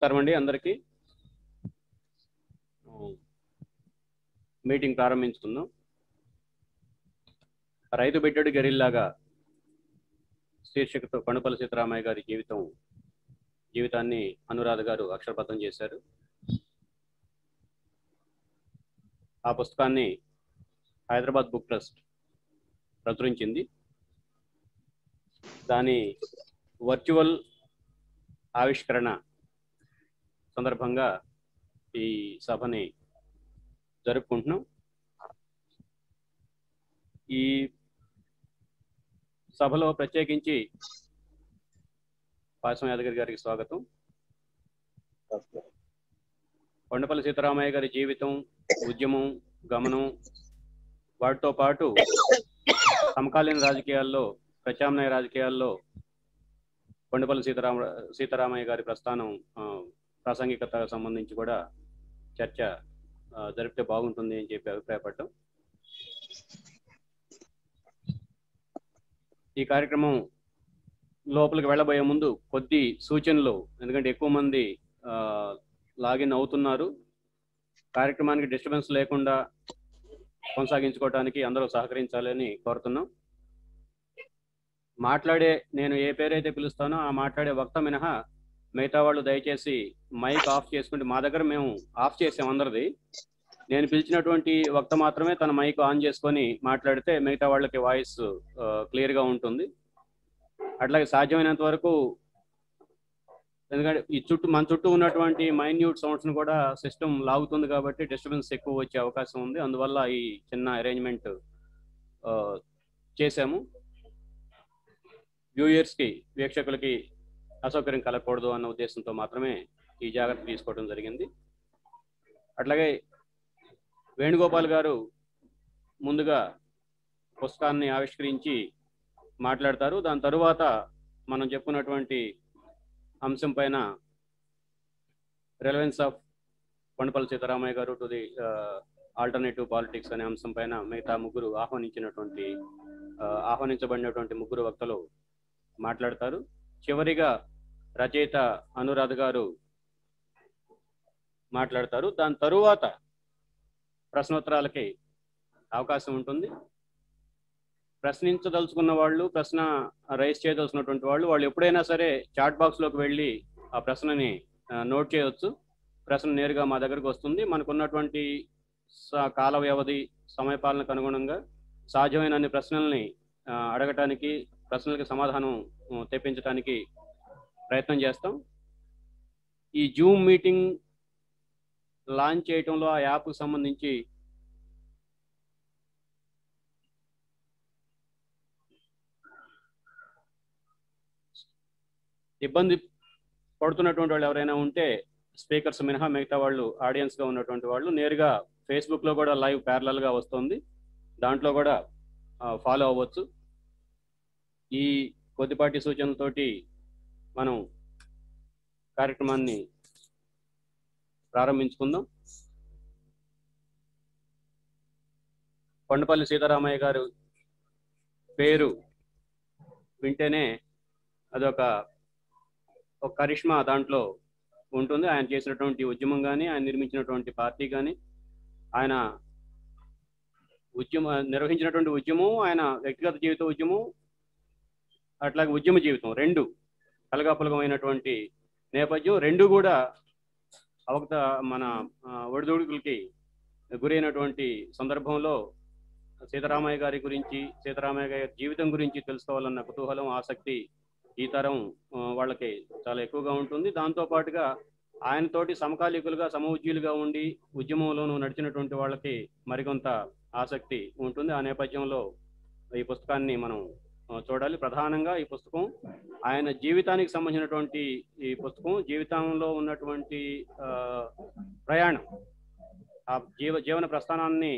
నమస్కారం అండి అందరికీ. మీటింగ్ ప్రారంభించుకుందాం. రైతు బిడ్డడు గెరిల్లాగా శీర్షికతో కొండపల్లి సీతారామయ్య గారి జీవితాన్ని అనురాధ గారు అక్షరబద్ధం చేశారు. ఆ పుస్తకాన్ని హైదరాబాద్ బుక్ ట్రస్ట్ ప్రచురించింది. దాని వర్చువల్ ఆవిష్కరణ సందర్భంగా ఈ సభని జరుపుకుంటున్నాం. ఈ సభలో ప్రత్యేకించి పాసం యాదగిరి గారికి స్వాగతం. కొండపల్లి సీతారామయ్య గారి జీవితం, ఉద్యమం, గమనం, వాటితో పాటు సమకాలీన రాజకీయాల్లో, ప్రత్యామ్నాయ రాజకీయాల్లో కొండపల్లి సీతారామయ్య గారి ప్రస్థానం, ప్రాసంగికతకు సంబంధించి కూడా చర్చ జరిపితే బాగుంటుంది అని చెప్పి అభిప్రాయపడ్డాం. ఈ కార్యక్రమం లోపలికి వెళ్ళబోయే ముందు కొద్ది సూచనలు, ఎందుకంటే ఎక్కువ మంది లాగిన్ అవుతున్నారు. కార్యక్రమానికి డిస్టర్బెన్స్ లేకుండా కొనసాగించుకోవడానికి అందరూ సహకరించాలని కోరుతున్నాం. నేను ఏ పేరైతే పిలుస్తానో ఆ మాట్లాడే వక్త మినహా మిగతా వాళ్ళు దయచేసి మైక్ ఆఫ్ చేసుకుంటే, మా దగ్గర మేము ఆఫ్ చేసాం అందరిది. నేను పిలిచినటువంటి వక్త మాత్రమే తన మైక్ ఆన్ చేసుకొని మాట్లాడితే మిగతా వాళ్ళకి వాయిస్ క్లియర్గా ఉంటుంది. అట్లాగే సాధ్యమైనంత వరకు, ఎందుకంటే మన చుట్టూ ఉన్నటువంటి మైన్యూట్ సౌండ్స్ను కూడా సిస్టమ్ లాగుతుంది కాబట్టి డిస్టర్బెన్స్ ఎక్కువ వచ్చే అవకాశం ఉంది. అందువల్ల ఈ చిన్న అరేంజ్మెంట్ చేశాము. వ్యూయర్స్కి, వీక్షకులకి అసౌకర్యం కలగకూడదు అన్న ఉద్దేశంతో మాత్రమే ఈ జాగ్రత్త తీసుకోవడం జరిగింది. అట్లాగే వేణుగోపాల్ గారు ముందుగా పుస్తకాన్ని ఆవిష్కరించి మాట్లాడతారు. దాని తరువాత మనం చెప్పుకున్నటువంటి అంశం పైన, రెలవెన్స్ ఆఫ్ కొండపల్లి సీతారామయ్య గారు టు ది ఆల్టర్నేటివ్ పాలిటిక్స్ అనే అంశం పైన మిగతా ముగ్గురు ఆహ్వానించబడినటువంటి ముగ్గురు వక్తలు మాట్లాడతారు. చివరిగా రచయిత అనురాధ గారు మాట్లాడతారు. దాని తరువాత ప్రశ్నోత్తరాలకి అవకాశం ఉంటుంది. ప్రశ్నించదలుచుకున్న వాళ్ళు, ప్రశ్న రైజ్ చేయదలుచుకున్నటువంటి వాళ్ళు ఎప్పుడైనా సరే చాట్ బాక్స్లోకి వెళ్ళి ఆ ప్రశ్నని నోట్ చేయవచ్చు. ప్రశ్న నేరుగా మా దగ్గరకు వస్తుంది. మనకున్నటువంటి కాల వ్యవధి, సమయపాలనకు అనుగుణంగా సాధ్యమైన అన్ని ప్రశ్నల్ని అడగటానికి, ప్రశ్నలకి సమాధానం తెప్పించడానికి ప్రయత్నం చేస్తాం. ఈ జూమ్ మీటింగ్ లాంచ్ చేయటంలో ఆ యాప్కు సంబంధించి ఇబ్బంది పడుతున్నటువంటి వాళ్ళు ఎవరైనా ఉంటే, స్పీకర్స్ మినహా మిగతా వాళ్ళు, ఆడియన్స్గా ఉన్నటువంటి వాళ్ళు నేరుగా ఫేస్బుక్లో కూడా లైవ్ ప్యారలల్గా వస్తుంది, దాంట్లో కూడా ఫాలో అవ్వచ్చు. ఈ కొద్దిపాటి సూచనలతోటి మనం కార్యక్రమాన్ని ప్రారంభించుకుందాం. కొండపల్లి సీతారామయ్య గారు పేరు వింటేనే అదొక కరిష్మా దాంట్లో ఉంటుంది. ఆయన చేసినటువంటి ఉద్యమం కానీ, ఆయన నిర్మించినటువంటి పార్టీ కానీ, ఆయన నిర్వహించినటువంటి ఉద్యమం, ఆయన వ్యక్తిగత జీవిత ఉద్యమం, అట్లాగే ఉద్యమ జీవితం రెండు కలగాపులగమైనటువంటి నేపథ్యం. రెండు కూడా మన ఒడిదుడుకులకి గురైనటువంటి సందర్భంలో సీతారామయ్య గారి గురించి, సీతారామయ్య గారి జీవితం గురించి తెలుసుకోవాలన్న కుతూహలం, ఆసక్తి ఈ తరం వాళ్ళకి చాలా ఎక్కువగా ఉంటుంది. దాంతోపాటుగా ఆయనతోటి సమకాలీకులుగా, సమఉజ్జీలుగా ఉండి ఉద్యమంలోనూ నడిచినటువంటి వాళ్ళకి మరికొంత ఆసక్తి ఉంటుంది. ఆ నేపథ్యంలో ఈ పుస్తకాన్ని మనం చూడాలి. ప్రధానంగా ఈ పుస్తకం ఆయన జీవితానికి సంబంధించినటువంటి ఈ పుస్తకం, జీవితంలో ఉన్నటువంటి ప్రయాణం, ఆ జీవన ప్రస్థానాన్ని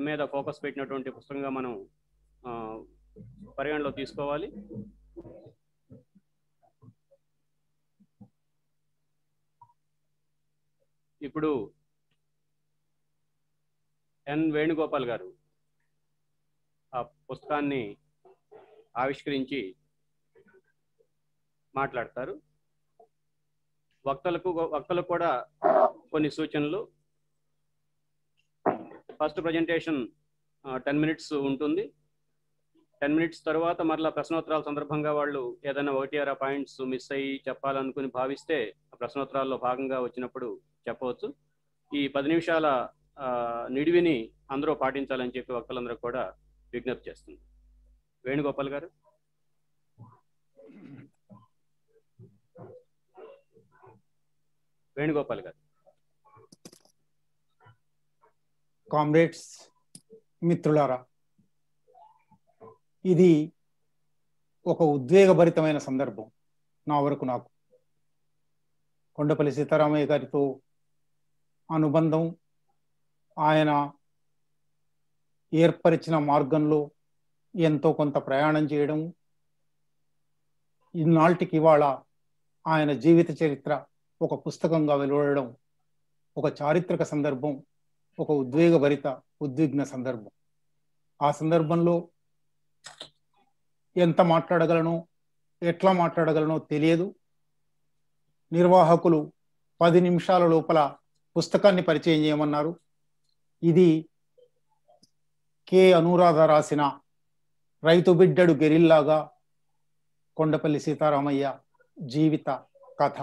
మీద ఫోకస్ పెట్టినటువంటి పుస్తకంగా మనం పరిగణలో తీసుకోవాలి. ఇప్పుడు ఎన్ వేణుగోపాల్ గారు ఆ పుస్తకాన్ని ఆవిష్కరించి మాట్లాడతారు. వక్తలకు కూడా కొన్ని సూచనలు. ఫస్ట్ ప్రజెంటేషన్ 10 minutes ఉంటుంది. 10 minutes తర్వాత మరలా ప్రశ్నోత్తరాల సందర్భంగా వాళ్ళు ఏదైనా 1 or 2 పాయింట్స్ మిస్ అయ్యి చెప్పాలనుకుని భావిస్తే ప్రశ్నోత్తరాల్లో భాగంగా వచ్చినప్పుడు చెప్పవచ్చు. ఈ 10 నిమిషాల నిడివిని అందరూ పాటించాలని చెప్పి వక్తలందరూ కూడా విజ్ఞప్తి చేస్తుంది. వేణుగోపాల్ గారు. వేణుగోపాల్ గారు. కామ్రేడ్స్, మిత్రులారా, ఇది ఒక ఉద్వేగభరితమైన సందర్భం. నాకు కొండపల్లి సీతారామయ్య గారితో అనుబంధం, ఆయన ఏర్పరిచిన మార్గంలో ఎంతో కొంత ప్రయాణం చేయడం, ఇన్నాళ్ళకి ఇవాళ ఆయన జీవిత చరిత్ర ఒక పుస్తకంగా వెలువడడం ఒక చారిత్రక సందర్భం, ఒక ఉద్విగ్న సందర్భం. ఆ సందర్భంలో ఎంత మాట్లాడగలనో ఎట్లా మాట్లాడగలనో తెలియదు. నిర్వాహకులు 10 నిమిషాల లోపల పుస్తకాన్ని పరిచయం చేయమన్నారు. ఇది కె అనురాధ రాసిన రైతు బిడ్డడు గెరిల్లాగా కొండపల్లి సీతారామయ్య జీవిత కథ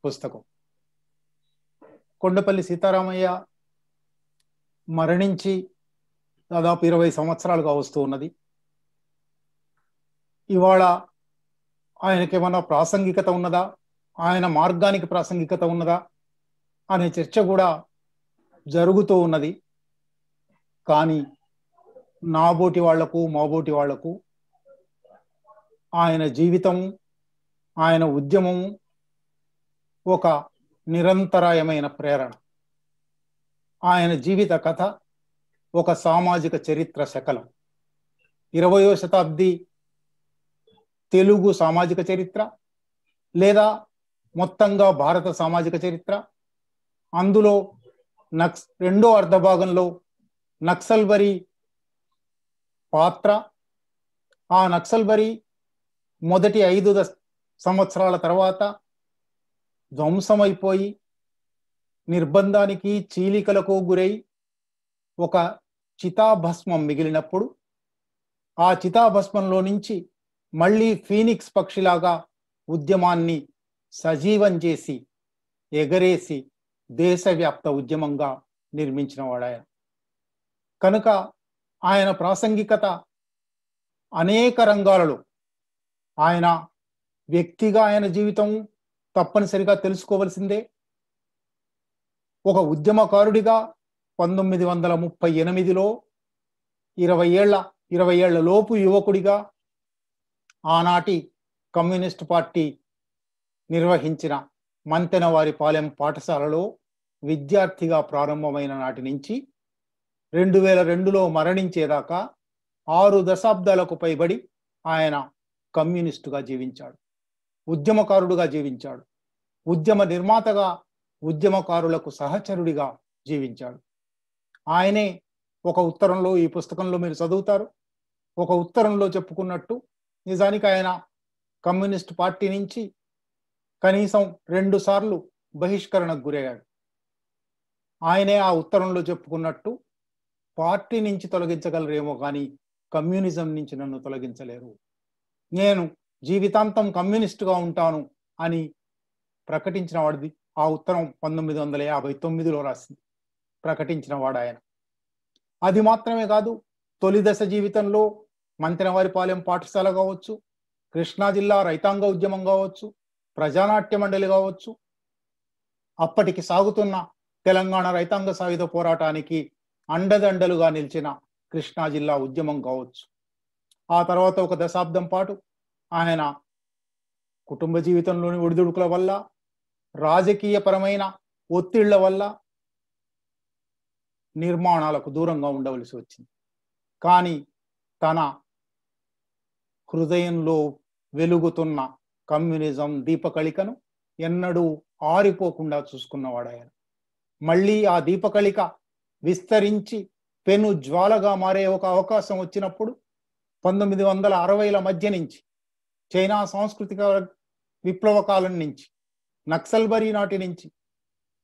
పుస్తకం. కొండపల్లి సీతారామయ్య మరణించి దాదాపు 20 సంవత్సరాలుగా వస్తూ ఉన్నది. ఇవాళ ఆయనకేమన్నా ప్రాసంగికత ఉన్నదా, ఆయన మార్గానికి ప్రాసంగికత ఉన్నదా అనే చర్చ కూడా జరుగుతూ ఉన్నది. కానీ నాబోటి వాళ్లకు మాబోటి వాళ్లకు ఆయన జీవితము, ఆయన ఉద్యమము ఒక నిరంతరాయమైన ప్రేరణ. ఆయన జీవిత కథ ఒక సామాజిక చరిత్ర శకలం. 20వ శతాబ్ది తెలుగు సామాజిక చరిత్ర లేదా మొత్తంగా భారత సామాజిక చరిత్ర. అందులో రెండో అర్ధభాగంలో నక్సల్బరీ పాత్ర. ఆ నక్సల్బరీ మొదటి 5 సంవత్సరాల తర్వాత ధ్వంసమైపోయి నిర్బంధానికి చీలికలకు గురై ఒక చితాభస్మం మిగిలినప్పుడు ఆ చితాభస్మంలో నుంచి మళ్ళీ ఫీనిక్స్ పక్షిలాగా ఉద్యమాన్ని సజీవం చేసి ఎగరేసి దేశవ్యాప్త ఉద్యమంగా నిర్మించిన వాడాయన. కనుక ఆయన ప్రాసంగికత అనేక రంగాలలో, ఆయన వ్యక్తిగా ఆయన జీవితం తప్పనిసరిగా తెలుసుకోవలసిందే. ఒక ఉద్యమకారుడిగా 1938లో 20 ఏళ్ల లోపు యువకుడిగా ఆనాటి కమ్యూనిస్ట్ పార్టీ నిర్వహించిన మంతెనవారిపాలెం పాఠశాలలో విద్యార్థిగా ప్రారంభమైన నాటి నుంచి 2002లో మరణించేదాకా 6 దశాబ్దాలకు పైబడి ఆయన కమ్యూనిస్టుగా జీవించాడు, ఉద్యమకారుడుగా జీవించాడు, ఉద్యమ నిర్మాతగా, ఉద్యమకారులకు సహచరుడిగా జీవించాడు. ఆయనే ఒక ఉత్తరంలో, ఈ పుస్తకంలో మీరు చదువుతారు, ఒక ఉత్తరంలో చెప్పుకున్నట్టు నిజానికి ఆయన కమ్యూనిస్ట్ పార్టీ నుంచి కనీసం 2 సార్లు బహిష్కరణకు గురయ్యాడు. ఆయనే ఆ ఉత్తరంలో చెప్పుకున్నట్టు పార్టీ నుంచి తొలగించగలరేమో కానీ కమ్యూనిజం నుంచి నన్ను తొలగించలేరు, నేను జీవితాంతం కమ్యూనిస్టుగా ఉంటాను అని ప్రకటించిన వాడిది. ఆ ఉత్తరం 1959లో రాసింది, ప్రకటించిన వాడు ఆయన. అది మాత్రమే కాదు, తొలి దశ జీవితంలో మంతెనవారిపాలెం పాఠశాల కావచ్చు, కృష్ణా జిల్లా రైతాంగ ఉద్యమం కావచ్చు, ప్రజానాట్య మండలి కావచ్చు, అప్పటికి సాగుతున్న తెలంగాణ రైతాంగ సాయుధ పోరాటానికి అండదండలుగా నిలిచిన కృష్ణా జిల్లా ఉద్యమం కావచ్చు. ఆ తర్వాత 1 దశాబ్దం పాటు ఆయన కుటుంబ జీవితంలోని ఒడిదుడుకుల వల్ల, రాజకీయపరమైన ఒత్తిళ్ల వల్ల నిర్మాణాలకు దూరంగా ఉండవలసి వచ్చింది. కానీ తన హృదయంలో వెలుగుతున్న కమ్యూనిజం దీపకళికను ఎన్నడూ ఆరిపోకుండా చూసుకున్నవాడు ఆయన. మళ్ళీ ఆ దీపకళిక విస్తరించి పెను జ్వాలగా మారే ఒక అవకాశం వచ్చినప్పుడు 1960ల మధ్య నుంచి, చైనా సాంస్కృతిక విప్లవ కాలం నుంచి నక్సల్బరీ నాటి నుంచి,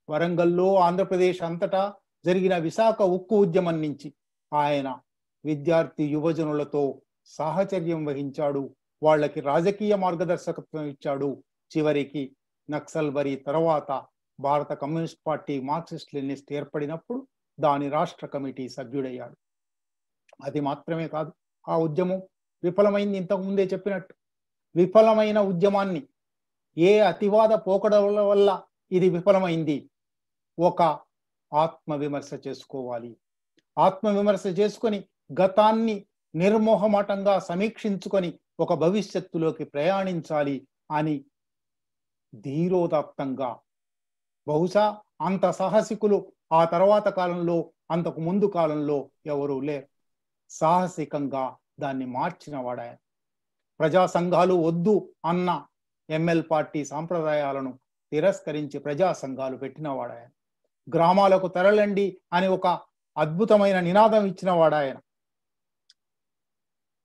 వరంగల్లో ఆంధ్రప్రదేశ్ అంతటా జరిగిన విశాఖ ఉక్కు ఉద్యమం నుంచి ఆయన విద్యార్థి యువజనులతో సాహచర్యం వహించాడు, వాళ్ళకి రాజకీయ మార్గదర్శకత్వం ఇచ్చాడు. చివరికి నక్సల్బరీ తర్వాత భారత కమ్యూనిస్ట్ పార్టీ మార్క్సిస్ట్ లెనినిస్ట్ ఏర్పడినప్పుడు దాని రాష్ట్ర కమిటీ సభ్యుడయ్యాడు. అది మాత్రమే కాదు, ఆ ఉద్యమం విఫలమైంది. ఇంతకుముందే చెప్పినట్టు విఫలమైన ఉద్యమాన్ని ఏ అతివాద పోకడల వల్ల ఇది విఫలమైంది, ఒక ఆత్మవిమర్శ చేసుకోవాలి. ఆత్మవిమర్శ చేసుకొని గతాన్ని నిర్మోహమాటంగా సమీక్షించుకొని ఒక భవిష్యత్తులోకి ప్రయాణించాలి అని ధీరోదాత్తంగా, బహుశా అంత సాహసికులు ఆ తర్వాత కాలంలో, అంతకు ముందు కాలంలో ఎవరూ లేరు, సాహసికంగా దాన్ని మార్చిన వాడాయన. ప్రజా సంఘాలు వద్దు అన్న ఎంఎల్ పార్టీ సాంప్రదాయాలను తిరస్కరించి ప్రజా సంఘాలు పెట్టిన వాడాయన. గ్రామాలకు తరలండి అని ఒక అద్భుతమైన నినాదం ఇచ్చిన వాడాయన.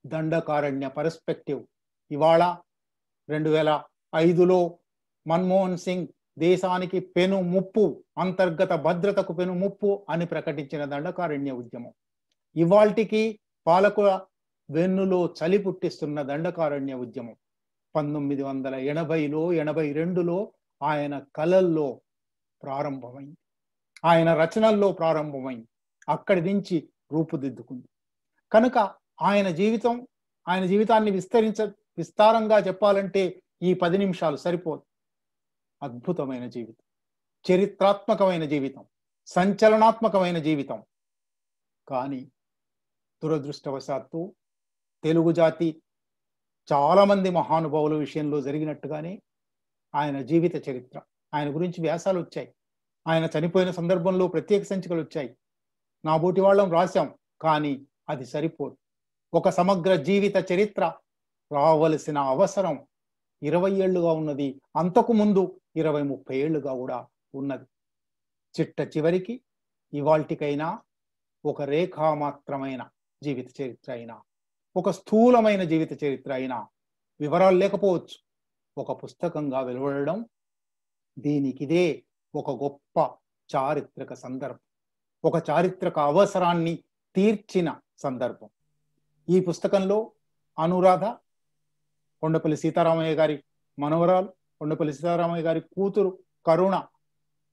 దండకారణ్య పర్స్పెక్టివ్ ఇవాళ 2005లో మన్మోహన్ సింగ్ దేశానికి పెను ముప్పు, అంతర్గత భద్రతకు పెను ముప్పు అని ప్రకటించిన దండకారణ్య ఉద్యమం ఇవాల్టికి పాలకుల వెన్నులో చలి పుట్టిస్తున్న దండకారణ్య ఉద్యమం 1980లో 82లో ఆయన కలల్లో ప్రారంభమైంది, ఆయన రచనల్లో ప్రారంభమైంది, అక్కడి నుంచి రూపుదిద్దుకుంది. కనుక ఆయన జీవితాన్ని విస్తారంగా చెప్పాలంటే ఈ 10 నిమిషాలు సరిపోదు. అద్భుతమైన జీవితం, చరిత్రాత్మకమైన జీవితం, సంచలనాత్మకమైన జీవితం. కానీ దురదృష్టవశాత్తు తెలుగు జాతి చాలా మంది మహానుభావుల విషయంలో జరిగినట్టుగానే ఆయన జీవిత చరిత్ర, ఆయన గురించి వ్యాసాలు వచ్చాయి, ఆయన చనిపోయిన సందర్భంలో ప్రత్యేక సంచికలు వచ్చాయి, నా బోటి వాళ్ళం రాశాం. కానీ అది సరిపోదు. ఒక సమగ్ర జీవిత చరిత్ర రావలసిన అవసరం 20 ఏళ్లుగా ఉన్నది, అంతకు ముందు 20-30 ఏళ్లుగా కూడా ఉన్నది. చిట్ట చివరికి ఇవాల్టికైనా ఒక రేఖామాత్రమైన జీవిత చరిత్ర అయినా, ఒక స్థూలమైన జీవిత చరిత్ర అయినా, వివరాలు లేకపోవచ్చు, ఒక పుస్తకంగా వెలువడడం దీనికిదే ఒక గొప్ప చారిత్రక సందర్భం, ఒక చారిత్రక అవసరాన్ని తీర్చిన సందర్భం. ఈ పుస్తకంలో అనురాధ, కొండపల్లి సీతారామయ్య గారి మనవరాలు, కొండపల్లి సీతారామయ్య గారి కూతురు కరుణ,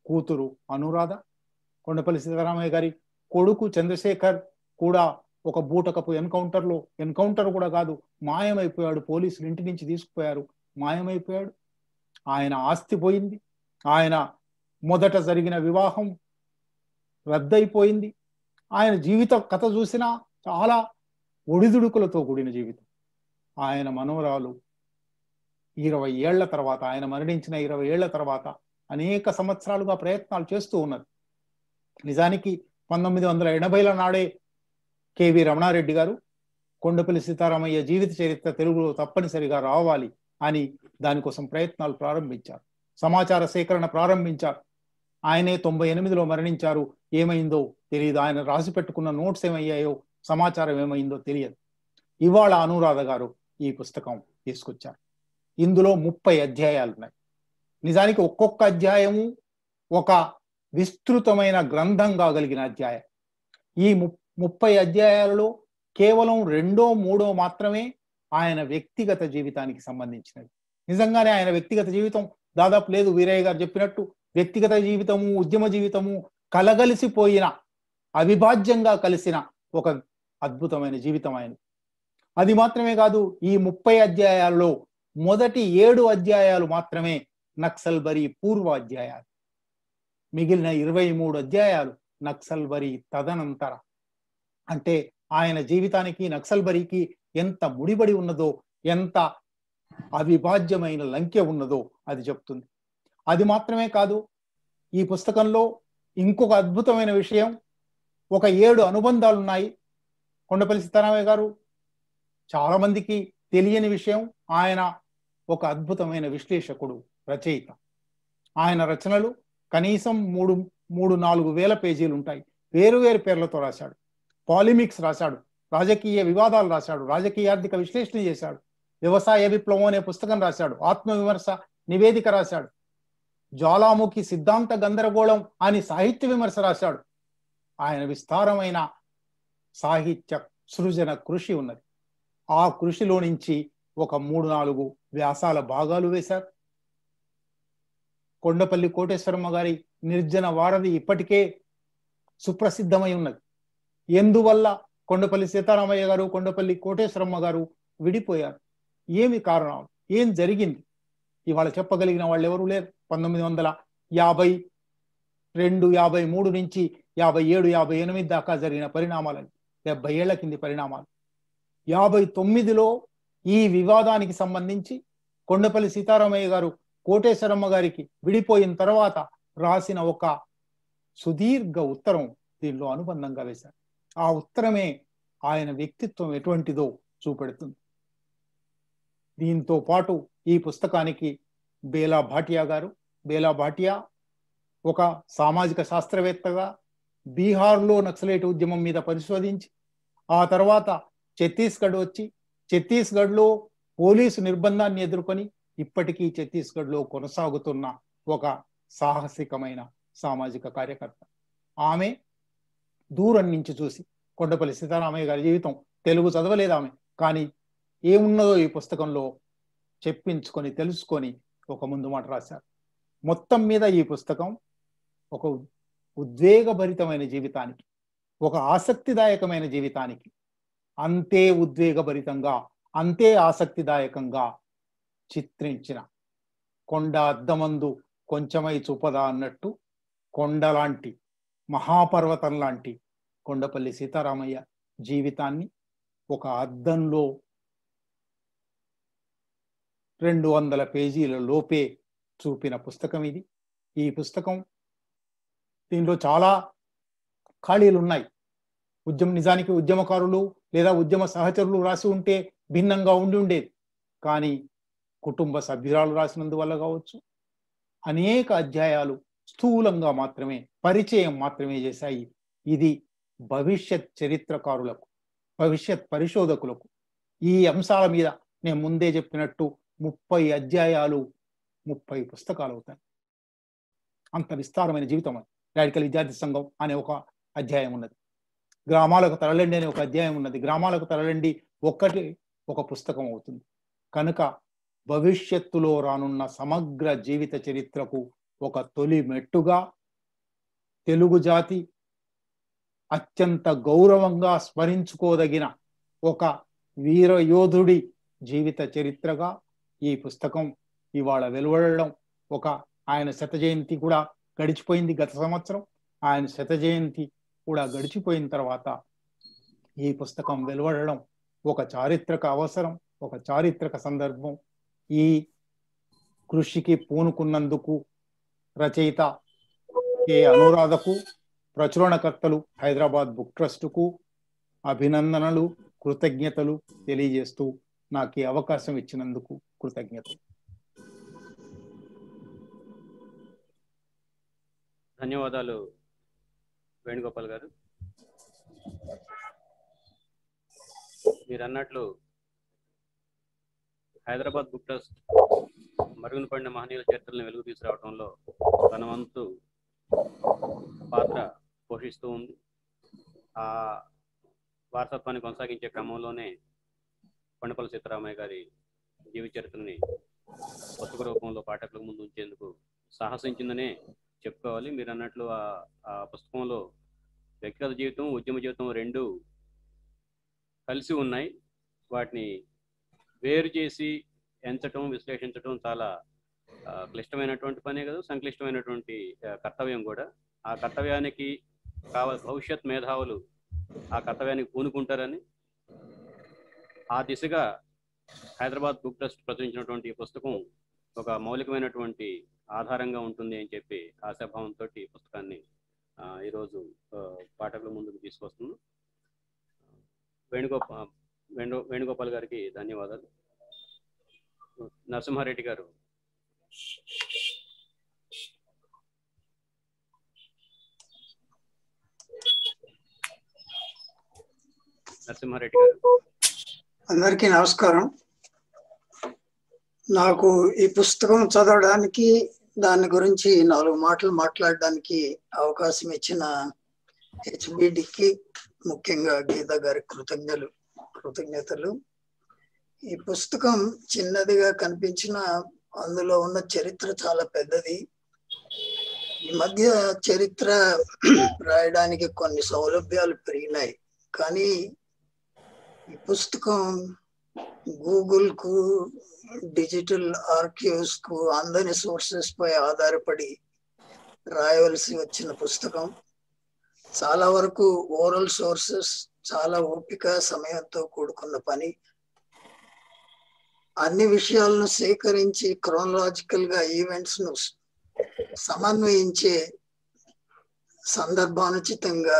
కూతురు అనురాధ, కొండపల్లి సీతారామయ్య గారి కొడుకు చంద్రశేఖర్ కూడా ఒక బూటకపు ఎన్కౌంటర్ కూడా కాదు, మాయమైపోయాడు. పోలీసులు ఇంటి నుంచి తీసుకుపోయారు, మాయమైపోయాడు. ఆయన ఆస్తి పోయింది, ఆయన మొదట జరిగిన వివాహం రద్దయిపోయింది. ఆయన జీవిత కథ చూసినా చాలా ఒడిదుడుకులతో కూడిన జీవితం. ఆయన మనవరాలు 20 ఏళ్ల తర్వాత, ఆయన మరణించిన 20 ఏళ్ల తర్వాత అనేక సంవత్సరాలుగా ప్రయత్నాలు చేస్తూ ఉన్నది. నిజానికి 1980ల నాడే కెవి రమణారెడ్డి గారు కొండపల్లి సీతారామయ్య జీవిత చరిత్ర తెలుగులో తప్పనిసరిగా రావాలి అని దానికోసం ప్రయత్నాలు ప్రారంభించారు, సమాచార సేకరణ ప్రారంభించారు. ఆయనే 98లో మరణించారు. ఏమైందో తెలియదు, ఆయన రాసి పెట్టుకున్న నోట్స్ ఏమయ్యాయో, సమాచారం ఏమైందో తెలియదు. ఇవాళ అనురాధ గారు ఈ పుస్తకం తీసుకొచ్చారు. ఇందులో 30 అధ్యాయాలు ఉన్నాయి. నిజానికి ఒక్కొక్క అధ్యాయము ఒక విస్తృతమైన గ్రంథం కాగలిగిన అధ్యాయం. ఈ 30 అధ్యాయాలలో కేవలం 2-3 మాత్రమే ఆయన వ్యక్తిగత జీవితానికి సంబంధించినవి. నిజంగానే ఆయన వ్యక్తిగత జీవితం దాదాపు లేదు. వీరయ్య గారు చెప్పినట్టు వ్యక్తిగత జీవితము, ఉద్యమ జీవితము కలగలిసిపోయిన, అవిభాజ్యంగా కలిసిన ఒక అద్భుతమైన జీవితం ఆయన. అది మాత్రమే కాదు, ఈ 30 అధ్యాయాల్లో మొదటి 7 అధ్యాయాలు మాత్రమే నక్సల్బరీ పూర్వ అధ్యాయాలు, మిగిలిన 23 అధ్యాయాలు నక్సల్బరీ తదనంతర. అంటే ఆయన జీవితానికి నక్సల్బరీకి ఎంత ముడిపడి ఉన్నదో, ఎంత అవిభాజ్యమైన లంకె ఉన్నదో అది చెప్తుంది. అది మాత్రమే కాదు, ఈ పుస్తకంలో ఇంకొక అద్భుతమైన విషయం, ఒక 7 అనుబంధాలు ఉన్నాయి. కొండపల్లి సీతారామయ్య గారు చాలా మందికి తెలియని విషయం, ఆయన ఒక అద్భుతమైన విశ్లేషకుడు, రచయిత. ఆయన రచనలు కనీసం 3-4 వేల పేజీలు ఉంటాయి. వేరు పేర్లతో రాశాడు, పాలిమిక్స్ రాశాడు, రాజకీయ వివాదాలు రాశాడు, రాజకీయ ఆర్థిక విశ్లేషణ చేశాడు, వ్యవసాయ విప్లవం అనే పుస్తకం రాశాడు, ఆత్మవిమర్శ నివేదిక రాశాడు. జ్వాలాముఖి సిద్ధాంత గందరగోళం అని సాహిత్య విమర్శ రాశాడు. ఆయన విస్తారమైన సాహిత్య సృజన కృషి ఉన్నది. ఆ కృషిలో నుంచి ఒక 3-4 వ్యాసాల భాగాలు వేశారు. కొండపల్లి కోటేశ్వరమ్మ గారి నిర్జన వారధి ఇప్పటికే సుప్రసిద్ధమై ఉన్నది. ఎందువల్ల కొండపల్లి సీతారామయ్య గారు, కొండపల్లి కోటేశ్వరమ్మ గారు విడిపోయారు? ఏమి కారణాలు? ఏం జరిగింది? ఇవాళ చెప్పగలిగిన వాళ్ళు ఎవరు లేరు. 1952, 53 నుంచి 57, 58 దాకా జరిగిన పరిణామాలు, 70 ఏళ్ల కింది పరిణామాలు. 59లో ఈ వివాదానికి సంబంధించి కొండపల్లి సీతారామయ్య గారు కోటేశ్వరమ్మ గారికి విడిపోయిన తర్వాత రాసిన ఒక సుదీర్ఘ ఉత్తరం దీనిలో అనుబంధంగా వేశారు. ఆ ఉత్తరమే ఆయన వ్యక్తిత్వం ఎటువంటిదో చూపెడుతుంది. దీంతో పాటు ఈ పుస్తకానికి బేలా భాటియా ఒక సామాజిక శాస్త్రవేత్తగా బీహార్లో నక్సలైట్ ఉద్యమం మీద పరిశోధించి ఆ తర్వాత ఛత్తీస్గఢ్ వచ్చి ఛత్తీస్గఢ్లో పోలీసు నిర్బంధాన్ని ఎదుర్కొని ఇప్పటికీ ఛత్తీస్గఢ్లో కొనసాగుతున్న ఒక సాహసికమైన సామాజిక కార్యకర్త. ఆమె దూరం నుంచి చూసి కొండపల్లి సీతారామయ్య గారి జీవితం, తెలుగు చదవలేదు ఆమె, కానీ ఏమున్నదో ఈ పుస్తకంలో చెప్పించుకొని తెలుసుకొని ఒక ముందు మాట రాశారు. మొత్తం మీద ఈ పుస్తకం ఒక ఉద్వేగభరితమైన జీవితానికి, ఒక ఆసక్తిదాయకమైన జీవితానికి అంతే ఉద్వేగభరితంగా, అంతే ఆసక్తిదాయకంగా చిత్రించిన, కొండ అద్దమందు కొంచెమై చూపదా అన్నట్టు కొండలాంటి, మహాపర్వతం లాంటి కొండపల్లి సీతారామయ్య జీవితాన్ని ఒక అద్దంలో 200 పేజీల లోపే చూపిన పుస్తకం ఇది. ఈ పుస్తకం దీనిలో చాలా ఖాళీలు ఉన్నాయి. నిజానికి ఉద్యమకారులు లేదా ఉద్యమ సహచరులు రాసి ఉంటే భిన్నంగా ఉండి ఉండేది. కానీ కుటుంబ సభ్యురాలు రాసినందువల్ల కావచ్చు, అనేక అధ్యాయాలు స్థూలంగా మాత్రమే, పరిచయం మాత్రమే చేశాయి. ఇది భవిష్యత్ చరిత్రకారులకు, భవిష్యత్ పరిశోధకులకు ఈ అంశాల మీద నేను ముందే చెప్పినట్టు 30 అధ్యాయాలు, 30 పుస్తకాలు అవుతాయి. అంత విస్తారమైన జీవితం. రాడికల్ విద్యార్థి సంఘం అనే ఒక అధ్యాయం ఉన్నది. గ్రామాలకు తరలండి అనే ఒక అధ్యాయం ఉన్నది. గ్రామాలకు తరలండి ఒక పుస్తకం అవుతుంది. కనుక భవిష్యత్తులో రానున్న సమగ్ర జీవిత చరిత్రకు ఒక తొలి మెట్టుగా తెలుగు జాతి అత్యంత గౌరవంగా స్మరించుకోదగిన ఒక వీరయోధుడి జీవిత చరిత్రగా ఈ పుస్తకం ఇవాళ వెలువడడం, ఆయన శత జయంతి కూడా గడిచిపోయింది గత సంవత్సరం. ఆయన శత జయంతి కూడా గడిచిపోయిన తర్వాత ఈ పుస్తకం వెలువడడం ఒక చారిత్రక అవసరం, ఒక చారిత్రక సందర్భం. ఈ కృషికి పూనుకున్నందుకు రచయిత కె అనురాధకు, ప్రచురణకర్తలు హైదరాబాద్ బుక్ ట్రస్టుకు అభినందనలు, కృతజ్ఞతలు తెలియజేస్తూ నాకు ఈ అవకాశం ఇచ్చినందుకు కృతజ్ఞతలు. ధన్యవాదాలు వేణుగోపాల్ గారు. మీరు అన్నట్లు హైదరాబాద్ బుక్ ట్రస్ట్ మరుగున పడిన మహనీయుల చరిత్రలను వెలుగు తీసుకురావడంలో తన వంతు పాత్ర పోషిస్తూ ఉంది. ఆ వారసత్వాన్ని కొనసాగించే క్రమంలోనే కొండపల్లి సీతారామయ్య గారి జీవిత చరిత్రని పుస్తక రూపంలో పాఠకులకు ముందు ఉంచేందుకు సాహసించిందనే చెప్పుకోవాలి. మీరు అన్నట్లు ఆ పుస్తకంలో వ్యక్తిగత జీవితం, ఉద్యమ జీవితం రెండు కలిసి ఉన్నాయి. వాటిని వేరు చేసి ఎంచటం, విశ్లేషించటం చాలా క్లిష్టమైనటువంటి పనే కదా, సంక్లిష్టమైనటువంటి కర్తవ్యం కూడా. ఆ కర్తవ్యానికి భవిష్యత్ మేధావులు ఆ కర్తవ్యానికి పూనుకుంటారని, ఆ దిశగా హైదరాబాద్ బుక్ ట్రస్ట్ ప్రచురించినటువంటి ఈ పుస్తకం ఒక మౌలికమైనటువంటి ఆధారంగా ఉంటుంది అని చెప్పి ఆశాభావంతో ఈ పుస్తకాన్ని ఈరోజు పాఠకుల ముందుకు తీసుకొస్తున్నాను. వేణుగోపాల్ గారికి ధన్యవాదాలు. నరసింహారెడ్డి గారు. నరసింహారెడ్డి గారు. అందరికీ నమస్కారం. నాకు ఈ పుస్తకం చదవడానికి దాని గురించి 4 మాటలు మాట్లాడడానికి అవకాశం ఇచ్చిన హెచ్బిడికి ముఖ్యంగా గీత గారి కృతజ్ఞతలు. ఈ పుస్తకం చిన్నదిగా కనిపించిన అందులో ఉన్న చరిత్ర చాలా పెద్దది. ఈ మధ్య చరిత్ర రాయడానికి కొన్ని సౌలభ్యాలు పెరిగినాయి, కానీ ఈ పుస్తకం గూగుల్ కు, డిజిటల్ ఆర్కైవ్స్ కు అందని సోర్సెస్ పై ఆధారపడి రాయవలసి వచ్చిన పుస్తకం. చాలా వరకు ఓరల్ సోర్సెస్, చాలా ఓపిక సమయంతో కూడుకున్న పని. అన్ని విషయాలను సేకరించి క్రోనలాజికల్ గా ఈవెంట్స్ ను సమన్వయించే సందర్భానుచితంగా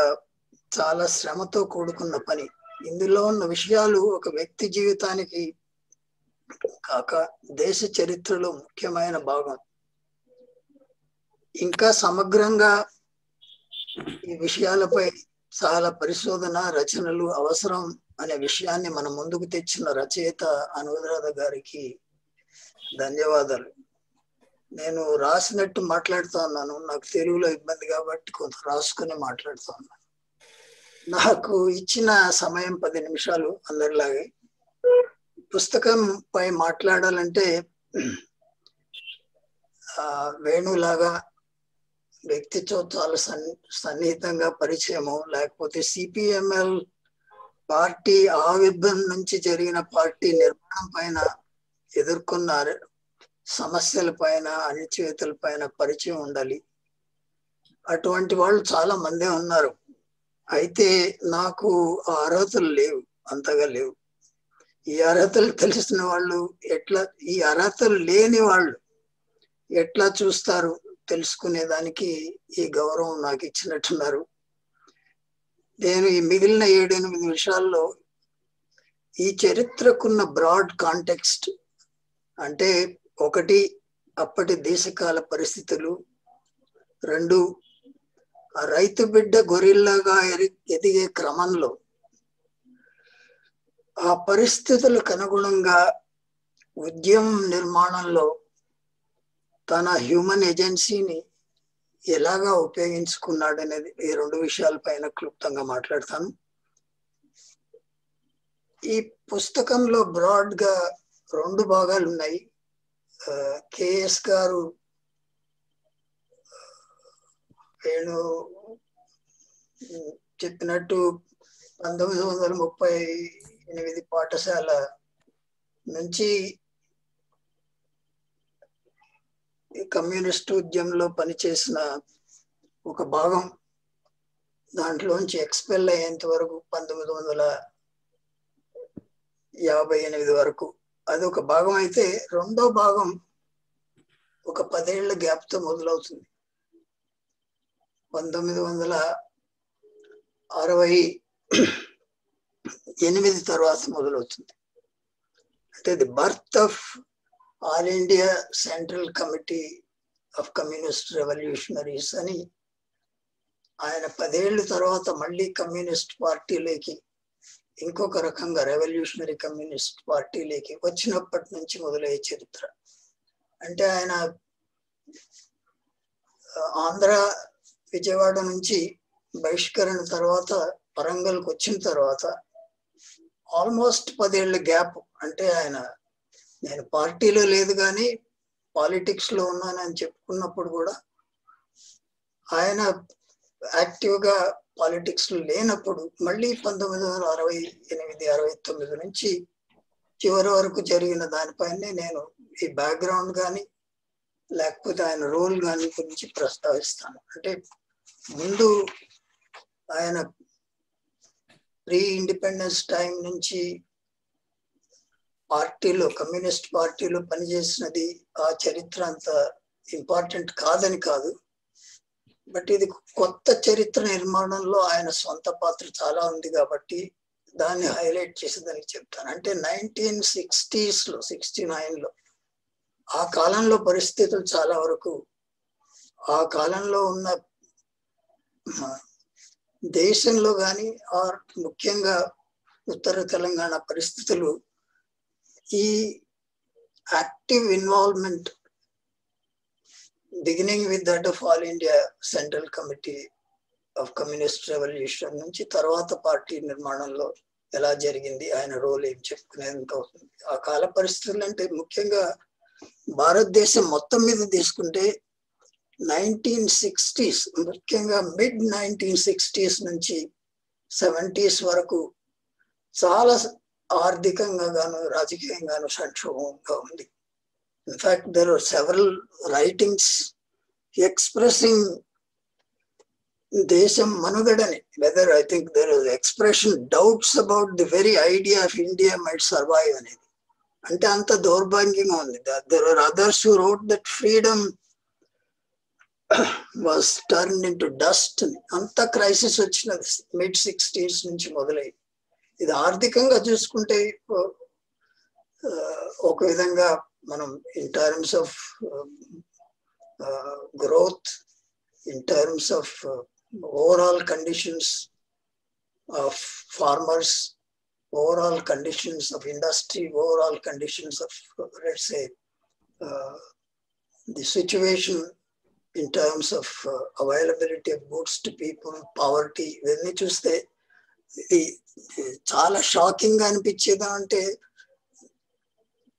చాలా శ్రమతో కూడుకున్న పని. ఇందులో ఉన్న విషయాలు ఒక వ్యక్తి జీవితానికి కాక దేశ చరిత్రలో ముఖ్యమైన భాగం. ఇంకా సమగ్రంగా ఈ విషయాలపై చాలా పరిశోధన, రచనలు అవసరం అనే విషయాన్ని మన ముందుకు తెచ్చిన రచయిత అనురాధ గారికి ధన్యవాదాలు. నేను రాసినట్టు మాట్లాడుతూ ఉన్నాను, నాకు తెలుగులో ఇబ్బంది కాబట్టి కొంత రాసుకుని మాట్లాడుతూ ఉన్నాను. నాకు ఇచ్చిన సమయం 10 నిమిషాలు అందరిలాగే. పుస్తకం పై మాట్లాడాలంటే వేణులాగా వ్యక్తితో చాలా సన్నిహితంగా పరిచయము, లేకపోతే సిపిఎంఎల్ పార్టీ ఆవిర్భావం నుంచి జరిగిన పార్టీ నిర్మాణం పైన ఎదుర్కొన్న సమస్యల పైన, అణిచివేతల పైన పరిచయం ఉండాలి. అటువంటి వాళ్ళు చాలా మందే ఉన్నారు. అయితే నాకు ఆ అర్హతలు లేవు, అంతగా లేవు. ఈ అర్హతలు తెలిసిన వాళ్ళు ఎట్లా, ఈ అర్హతలు లేని వాళ్ళు ఎట్లా చూస్తారు తెలుసుకునేదానికి ఈ గౌరవం నాకు ఇచ్చినట్టున్నారు. నేను ఈ మిగిలిన 7-8 నిమిషాల్లో ఈ చరిత్రకున్న బ్రాడ్ కాంటెక్స్ట్ అంటే 1 అప్పటి దేశకాల పరిస్థితులు, 2 ఆ రైతు బిడ్డ గొరిల్లాగా ఎదిగే క్రమంలో ఆ పరిస్థితులకు అనుగుణంగా ఉద్యమం నిర్మాణంలో తన హ్యూమన్ ఏజెన్సీని ఎలాగా ఉపయోగించుకున్నాడు అనేది ఈ 2 విషయాలపైన క్లుప్తంగా మాట్లాడతాను. ఈ పుస్తకంలో బ్రాడ్ గా 2 భాగాలు ఉన్నాయి. కేఎస్ గారు వేణు చెప్పినట్టు 1938 పాఠశాల నుంచి కమ్యూనిస్ట్ ఉద్యమంలో పనిచేసిన ఒక భాగం, దాంట్లోంచి ఎక్స్పెల్ అయ్యేంత వరకు 1958 వరకు అది ఒక భాగం అయితే, 2వ భాగం ఒక 10 ఏళ్ల గ్యాప్ తో మొదలవుతుంది. 1968 తర్వాత మొదలవుతుంది. అంటే the birth of all India central committee of communist revolutionaries అని ఆయన 10 ఏళ్ళ తర్వాత మళ్ళీ కమ్యూనిస్ట్ పార్టీలోకి, ఇంకొక రకంగా రెవల్యూషనరీ కమ్యూనిస్ట్ పార్టీలోకి వచ్చినప్పటి నుంచి మొదలయ్యే చరిత్ర. అంటే ఆయన ఆంధ్ర విజయవాడ నుంచి బహిష్కరణ తర్వాత వరంగల్కి వచ్చిన తర్వాత ఆల్మోస్ట్ 10 ఏళ్ల గ్యాప్. అంటే ఆయన నేను పార్టీలో లేదు కానీ పాలిటిక్స్ లో ఉన్నానని చెప్పుకున్నప్పుడు కూడా ఆయన యాక్టివ్ గా పాలిటిక్స్ లో లేనప్పుడు మళ్ళీ 1968-69 నుంచి చివరి వరకు జరిగిన దానిపైనే నేను ఈ బ్యాక్గ్రౌండ్ కానీ లేకపోతే ఆయన రోల్ కానీ గురించి ప్రస్తావిస్తాను. అంటే ముందు ఆయన ప్రీ ఇండిపెండెన్స్ టైం నుంచి పార్టీలో, కమ్యూనిస్ట్ పార్టీలో పనిచేసినది ఆ చరిత్ర అంత ఇంపార్టెంట్ కాదని కాదు, బట్ ఇది కొత్త చరిత్ర నిర్మాణంలో ఆయన సొంత పాత్ర చాలా ఉంది కాబట్టి దాన్ని హైలైట్ చేసేదని చెప్తాను. అంటే 1960s లో 69లో ఆ కాలంలో పరిస్థితులు చాలా వరకు ఆ కాలంలో ఉన్న దేశంలో కానీ ఆర్ ముఖ్యంగా ఉత్తర తెలంగాణ పరిస్థితులు ఈ active involvement beginning with that of all India central committee of communist revolution నుంచి తర్వాత పార్టీ నిర్మాణంలో ఎలా జరిగింది, ఆయన రోల్ ఏం చెప్పుకునేందుకు అవుతుంది. ఆ కాల పరిస్థితులు అంటే ముఖ్యంగా భారతదేశం మొత్తం మీద తీసుకుంటే 1960s, ముఖ్యంగా మిడ్ 1960s నుంచి 70s వరకు చాలా ఆర్థికంగా గాను రాజకీయంగాను సంక్షోభంగా ఉంది. In fact there are several writings expressing దేశం మనుగడని, whether I think there is expression doubts about the very idea of India might survive అనేది. అంటే అంత దౌర్భాగ్యంగా ఉంది. There are others who wrote that freedom was turn into dust. అంత crisis వచ్చినది mid 60s నుంచి మొదలై. ఇది ఆర్థికంగా చూసుకుంటే ఒక విధంగా మనం in terms of growth, in terms of overall conditions of farmers, overall conditions of industry, overall conditions of, let's say, the situation in terms of availability of goods to people, poverty, ఇవన్నీ చూస్తే ఇది చాలా shocking గా అనిపించేదా అంటే,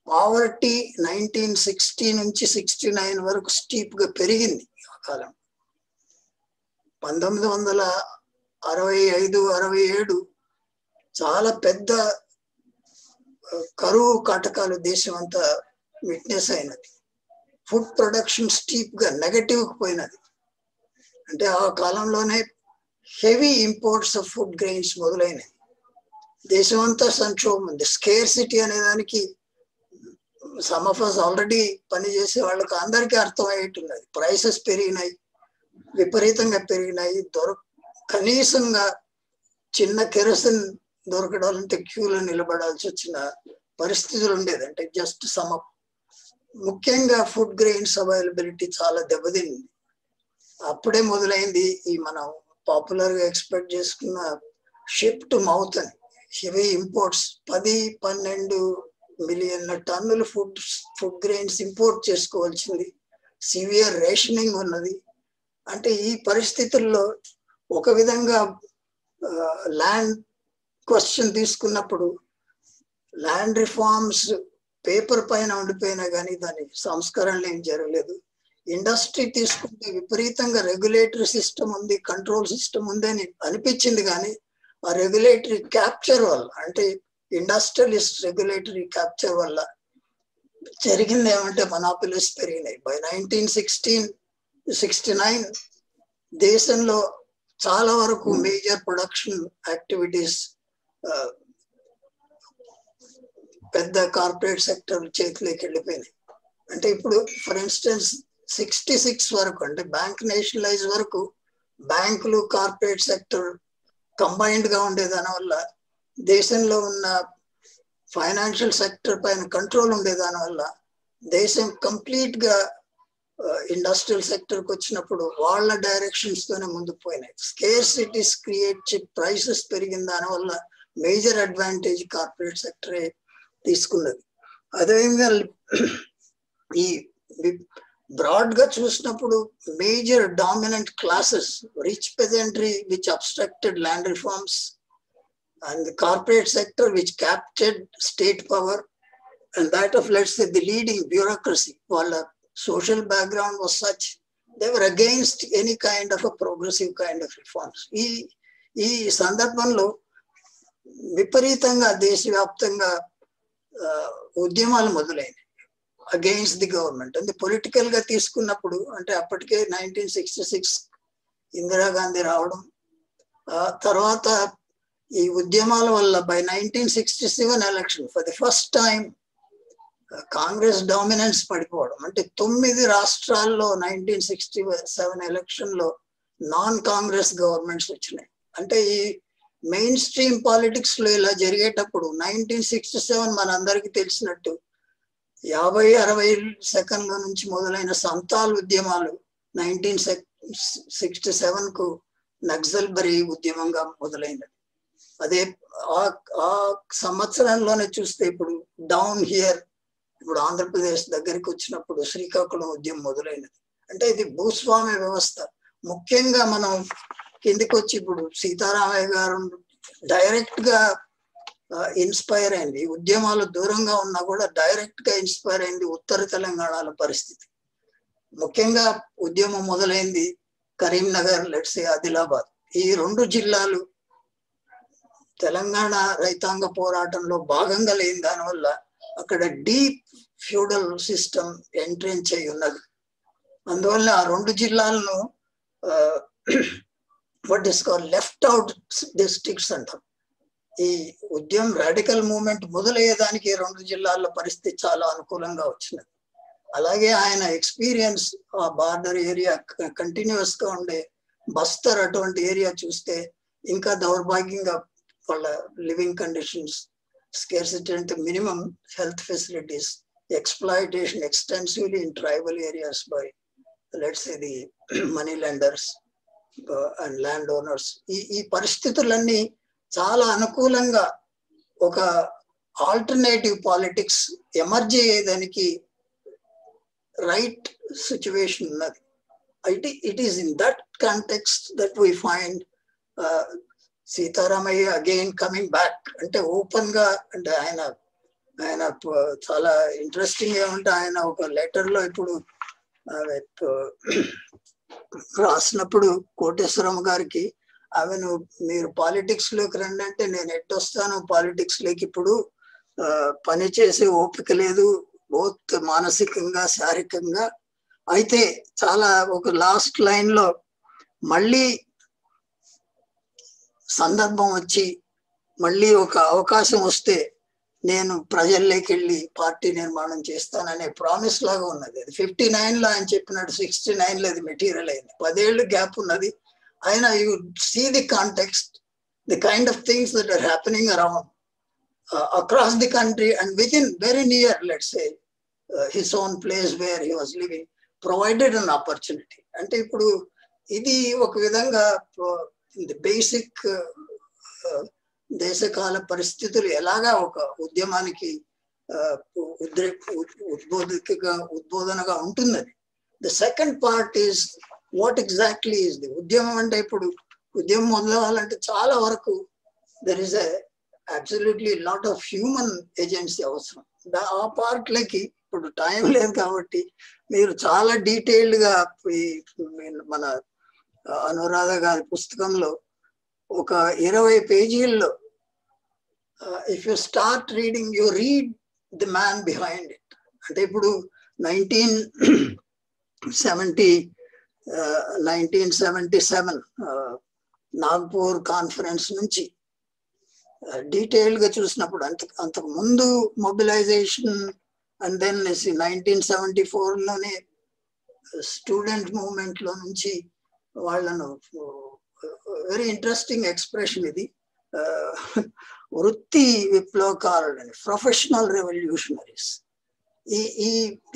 poverty 1960 నుంచి 69 వరకు steep గా పెరిగింది ఆ కాలం. 1965-67 చాలా పెద్ద కరువు కాటకాలు దేశం అంతా విట్నెస్ అయినది. ఫుడ్ ప్రొడక్షన్ స్టీప్ గా నెగటివ్ పోయినది. అంటే ఆ కాలంలోనే heavy imports of food grains మొదలైనవి. దేశం అంతా సంక్షోభం ఉంది. స్కేర్సిటీ అనే దానికి సమ్ ఆఫ్ us ఆల్రెడీ పనిచేసే వాళ్ళకి అందరికీ అర్థమయ్యేట్టున్నది. ప్రైసెస్ పెరిగినాయి, విపరీతంగా పెరిగినాయి. కనీసంగా చిన్న కెరసిన్ దొరకడాలంటే క్యూలో నిలబడాల్సి వచ్చిన పరిస్థితులు ఉండేది. అంటే జస్ట్ ముఖ్యంగా ఫుడ్ గ్రెయిన్స్ అవైలబిలిటీ చాలా దెబ్బతింది. అప్పుడే మొదలైంది ఈ మనం పాపులర్ గా ఎక్స్పెక్ట్ చేసుకున్న షిప్ టు మౌత్ అని. హెవీ ఇంపోర్ట్స్ 10-12 మిలియన్ల టన్నులు ఫుడ్ గ్రెయిన్స్ ఇంపోర్ట్ చేసుకోవాల్సింది. సివియర్ రేషనింగ్ ఉన్నది. అంటే ఈ పరిస్థితుల్లో ఒక విధంగా ల్యాండ్ క్వశ్చన్ తీసుకున్నప్పుడు ల్యాండ్ రిఫార్మ్స్ పేపర్ పైన ఉండిపోయినా కానీ దాని సంస్కరణలు ఏం జరగలేదు. ఇండస్ట్రీ తీసుకుంటే విపరీతంగా రెగ్యులేటరీ సిస్టమ్ ఉంది, కంట్రోల్ సిస్టమ్ ఉంది అని అనిపించింది. కానీ ఆ రెగ్యులేటరీ క్యాప్చర్ వల్ల, అంటే ఇండస్ట్రియలిస్ట్ రెగ్యులేటరీ క్యాప్చర్ వల్ల జరిగింది ఏమంటే మొనాపొలీస్ పెరిగినాయి. బై 1969 దేశంలో చాలా వరకు మేజర్ ప్రొడక్షన్ యాక్టివిటీస్ పెద్ద కార్పొరేట్ సెక్టర్ చేతిలోకి వెళ్ళిపోయినాయి. అంటే ఇప్పుడు ఫర్ ఇన్స్టెన్స్ 66 వరకు, అంటే బ్యాంక్ నేషనలైజ్ వరకు బ్యాంకులు కార్పొరేట్ సెక్టర్ కంబైన్డ్ గా ఉండే దాని వల్ల దేశంలో ఉన్న ఫైనాన్షియల్ సెక్టర్ పైన కంట్రోల్ ఉండే దాని వల్ల దేశం కంప్లీట్ గా ఇండస్ట్రియల్ సెక్టర్ కి వచ్చినప్పుడు వాళ్ళ డైరెక్షన్స్ తోనే ముందుకు పోయినాయి. స్కేర్సిటీస్ క్రియేట్ ప్రైసెస్ పెరిగిన దాని వల్ల మేజర్ అడ్వాంటేజ్ కార్పొరేట్ సెక్టరే తీసుకున్నది. అదేవిధంగా ఈ బ్రాడ్ గా చూసినప్పుడు major dominant classes, rich peasantry which obstructed land reforms and the corporate sector which captured state power, and that of, let's say, the leading bureaucracy, while a social background was such, they were against any kind of a progressive kind of reforms. ఈ సందర్భంలో విపరీతంగా దేశవ్యాప్తంగా ఉద్యమాలు మొదలైనవి against the government. అంటే political గా తీసుకున్నప్పుడు, అంటే అప్పటికే 1966 ఇందిరాగాంధీ రావడం, తర్వాత ఈ ఉద్యమాల వల్ల by 1967 election for the first time Congress dominance పడిపోవడం. అంటే 9 రాష్ట్రాల్లో 1967 ఎలక్షన్ లో నాన్ కాంగ్రెస్ గవర్నమెంట్స్ వచ్చినాయి. అంటే ఈ మెయిన్ స్ట్రీమ్ పాలిటిక్స్ లో ఇలా జరిగేటప్పుడు 1967 మనందరికీ తెలిసినట్టు 50-60 సెకండ్ల నుంచి మొదలైన సంతాల్ ఉద్యమాలు 1967 కు నక్సల్బరీ ఉద్యమంగా మొదలైనది. అదే ఆ సంవత్సరంలోనే చూస్తే ఇప్పుడు డౌన్ హియర్, ఇప్పుడు ఆంధ్రప్రదేశ్ దగ్గరికి వచ్చినప్పుడు శ్రీకాకుళం ఉద్యమం మొదలైనది. అంటే ఇది భూస్వామ్య వ్యవస్థ. ముఖ్యంగా మనం కిందికి వచ్చి ఇప్పుడు సీతారామయ్య గారు డైరెక్ట్ గా ఇన్స్పైర్ అయింది. ఉద్యమాలు దూరంగా ఉన్నా కూడా డైరెక్ట్ గా ఇన్స్పైర్ అయింది ఉత్తర తెలంగాణలో పరిస్థితి. ముఖ్యంగా ఉద్యమం మొదలైంది కరీంనగర్, లెట్స్ ఆదిలాబాద్. ఈ 2 జిల్లాలు తెలంగాణ రైతాంగ పోరాటంలో భాగంగా లేని దానివల్ల అక్కడ డీప్ ఫ్యూడల్ సిస్టమ్ ఎంట్రెన్స్ అయి ఉన్నది. అందువల్ల ఆ 2 జిల్లాలను what is called left out districts అంటాం. ఈ ఉద్యమం రాడికల్ మూవ్మెంట్ మొదలయ్యేదానికి 2 జిల్లాల పరిస్థితి చాలా అనుకూలంగా వచ్చినది. అలాగే ఆయన ఎక్స్పీరియన్స్ ఆ బార్డర్ ఏరియా కంటిన్యూస్ గా ఉండే బస్తర్ అటువంటి ఏరియా చూస్తే ఇంకా దౌర్భాగ్యంగా వాళ్ళ లివింగ్ కండిషన్స్, స్కేర్సిటీ అంటే minimum health facilities, exploitation extensively in tribal areas by, let's say, the money lenders and landowners. ఈ పరిస్థితులన్నీ చాలా అనుకూలంగా ఒక ఆల్టర్నేటివ్ పాలిటిక్స్ ఎమర్జ్ అయ్యేదానికి రైట్ సిచ్యువేషన్ ఉన్నది. It is in that context that we find Sitaramayya again coming back. అంటే open గా, అంటే ఆయన చాలా ఇంట్రెస్టింగ్ ఏమంటే ఆయన ఒక లెటర్ లో ఇప్పుడు రాసినప్పుడు కోటేశ్వరమ్మ గారికి, ఆమెను మీరు పాలిటిక్స్ లోకి రండి అంటే నేను ఎట్టొస్తాను పాలిటిక్స్ లోకి, ఇప్పుడు పని చేసే ఓపిక లేదు, బోత్ మానసికంగా శారీరకంగా. అయితే చాలా ఒక లాస్ట్ లైన్ లో మళ్ళీ సందర్భం వచ్చి మళ్ళీ ఒక అవకాశం వస్తే నేను ప్రజల్లోకి వెళ్ళి పార్టీ నిర్మాణం చేస్తాననే ప్రామిస్ లాగా ఉన్నది. అది 59 లో ఆయన చెప్పినట్టు 69 లో అది మెటీరియల్ అయింది. 10 ఏళ్ళు గ్యాప్ ఉన్నది. ఆయన you see the context, the kind of things that are happening around across the country and within very near, let's say, his own place where he was living, provided an opportunity. అంటే ఇప్పుడు ఇది ఒక విధంగా basic దేశకాల పరిస్థితులు ఎలాగా ఒక ఉద్యమానికి ఉద్బోధనగా ఉంటుందని. The second part is what exactly is the ఉద్యమం. అంటే ఇప్పుడు ఉద్యమం మొదలవ్వాలంటే చాలా వరకు there is absolutely lot of human agency అవసరం. ఆ పార్ట్లకి ఇప్పుడు టైం లేదు కాబట్టి మీరు చాలా డీటెయిల్డ్ గా మన అనురాధ గారి పుస్తకంలో ఒక 20 పేజీల్లో if you start reading, you read the man behind it. అంటే ఇప్పుడు 1977 నాగ్పూర్ కాన్ఫరెన్స్ నుంచి డీటెయిల్ గా చూసినప్పుడు, అంతకు ముందు మొబిలైజేషన్ అండ్ దెన్ 1974 లోనే స్టూడెంట్ మూవ్మెంట్ లో నుంచి వాళ్ళను, వెరీ ఇంట్రెస్టింగ్ ఎక్స్ప్రెషన్ ఇది, వృత్తి విప్లవకారులని, ప్రొఫెషనల్ రెవల్యూషనరీస్.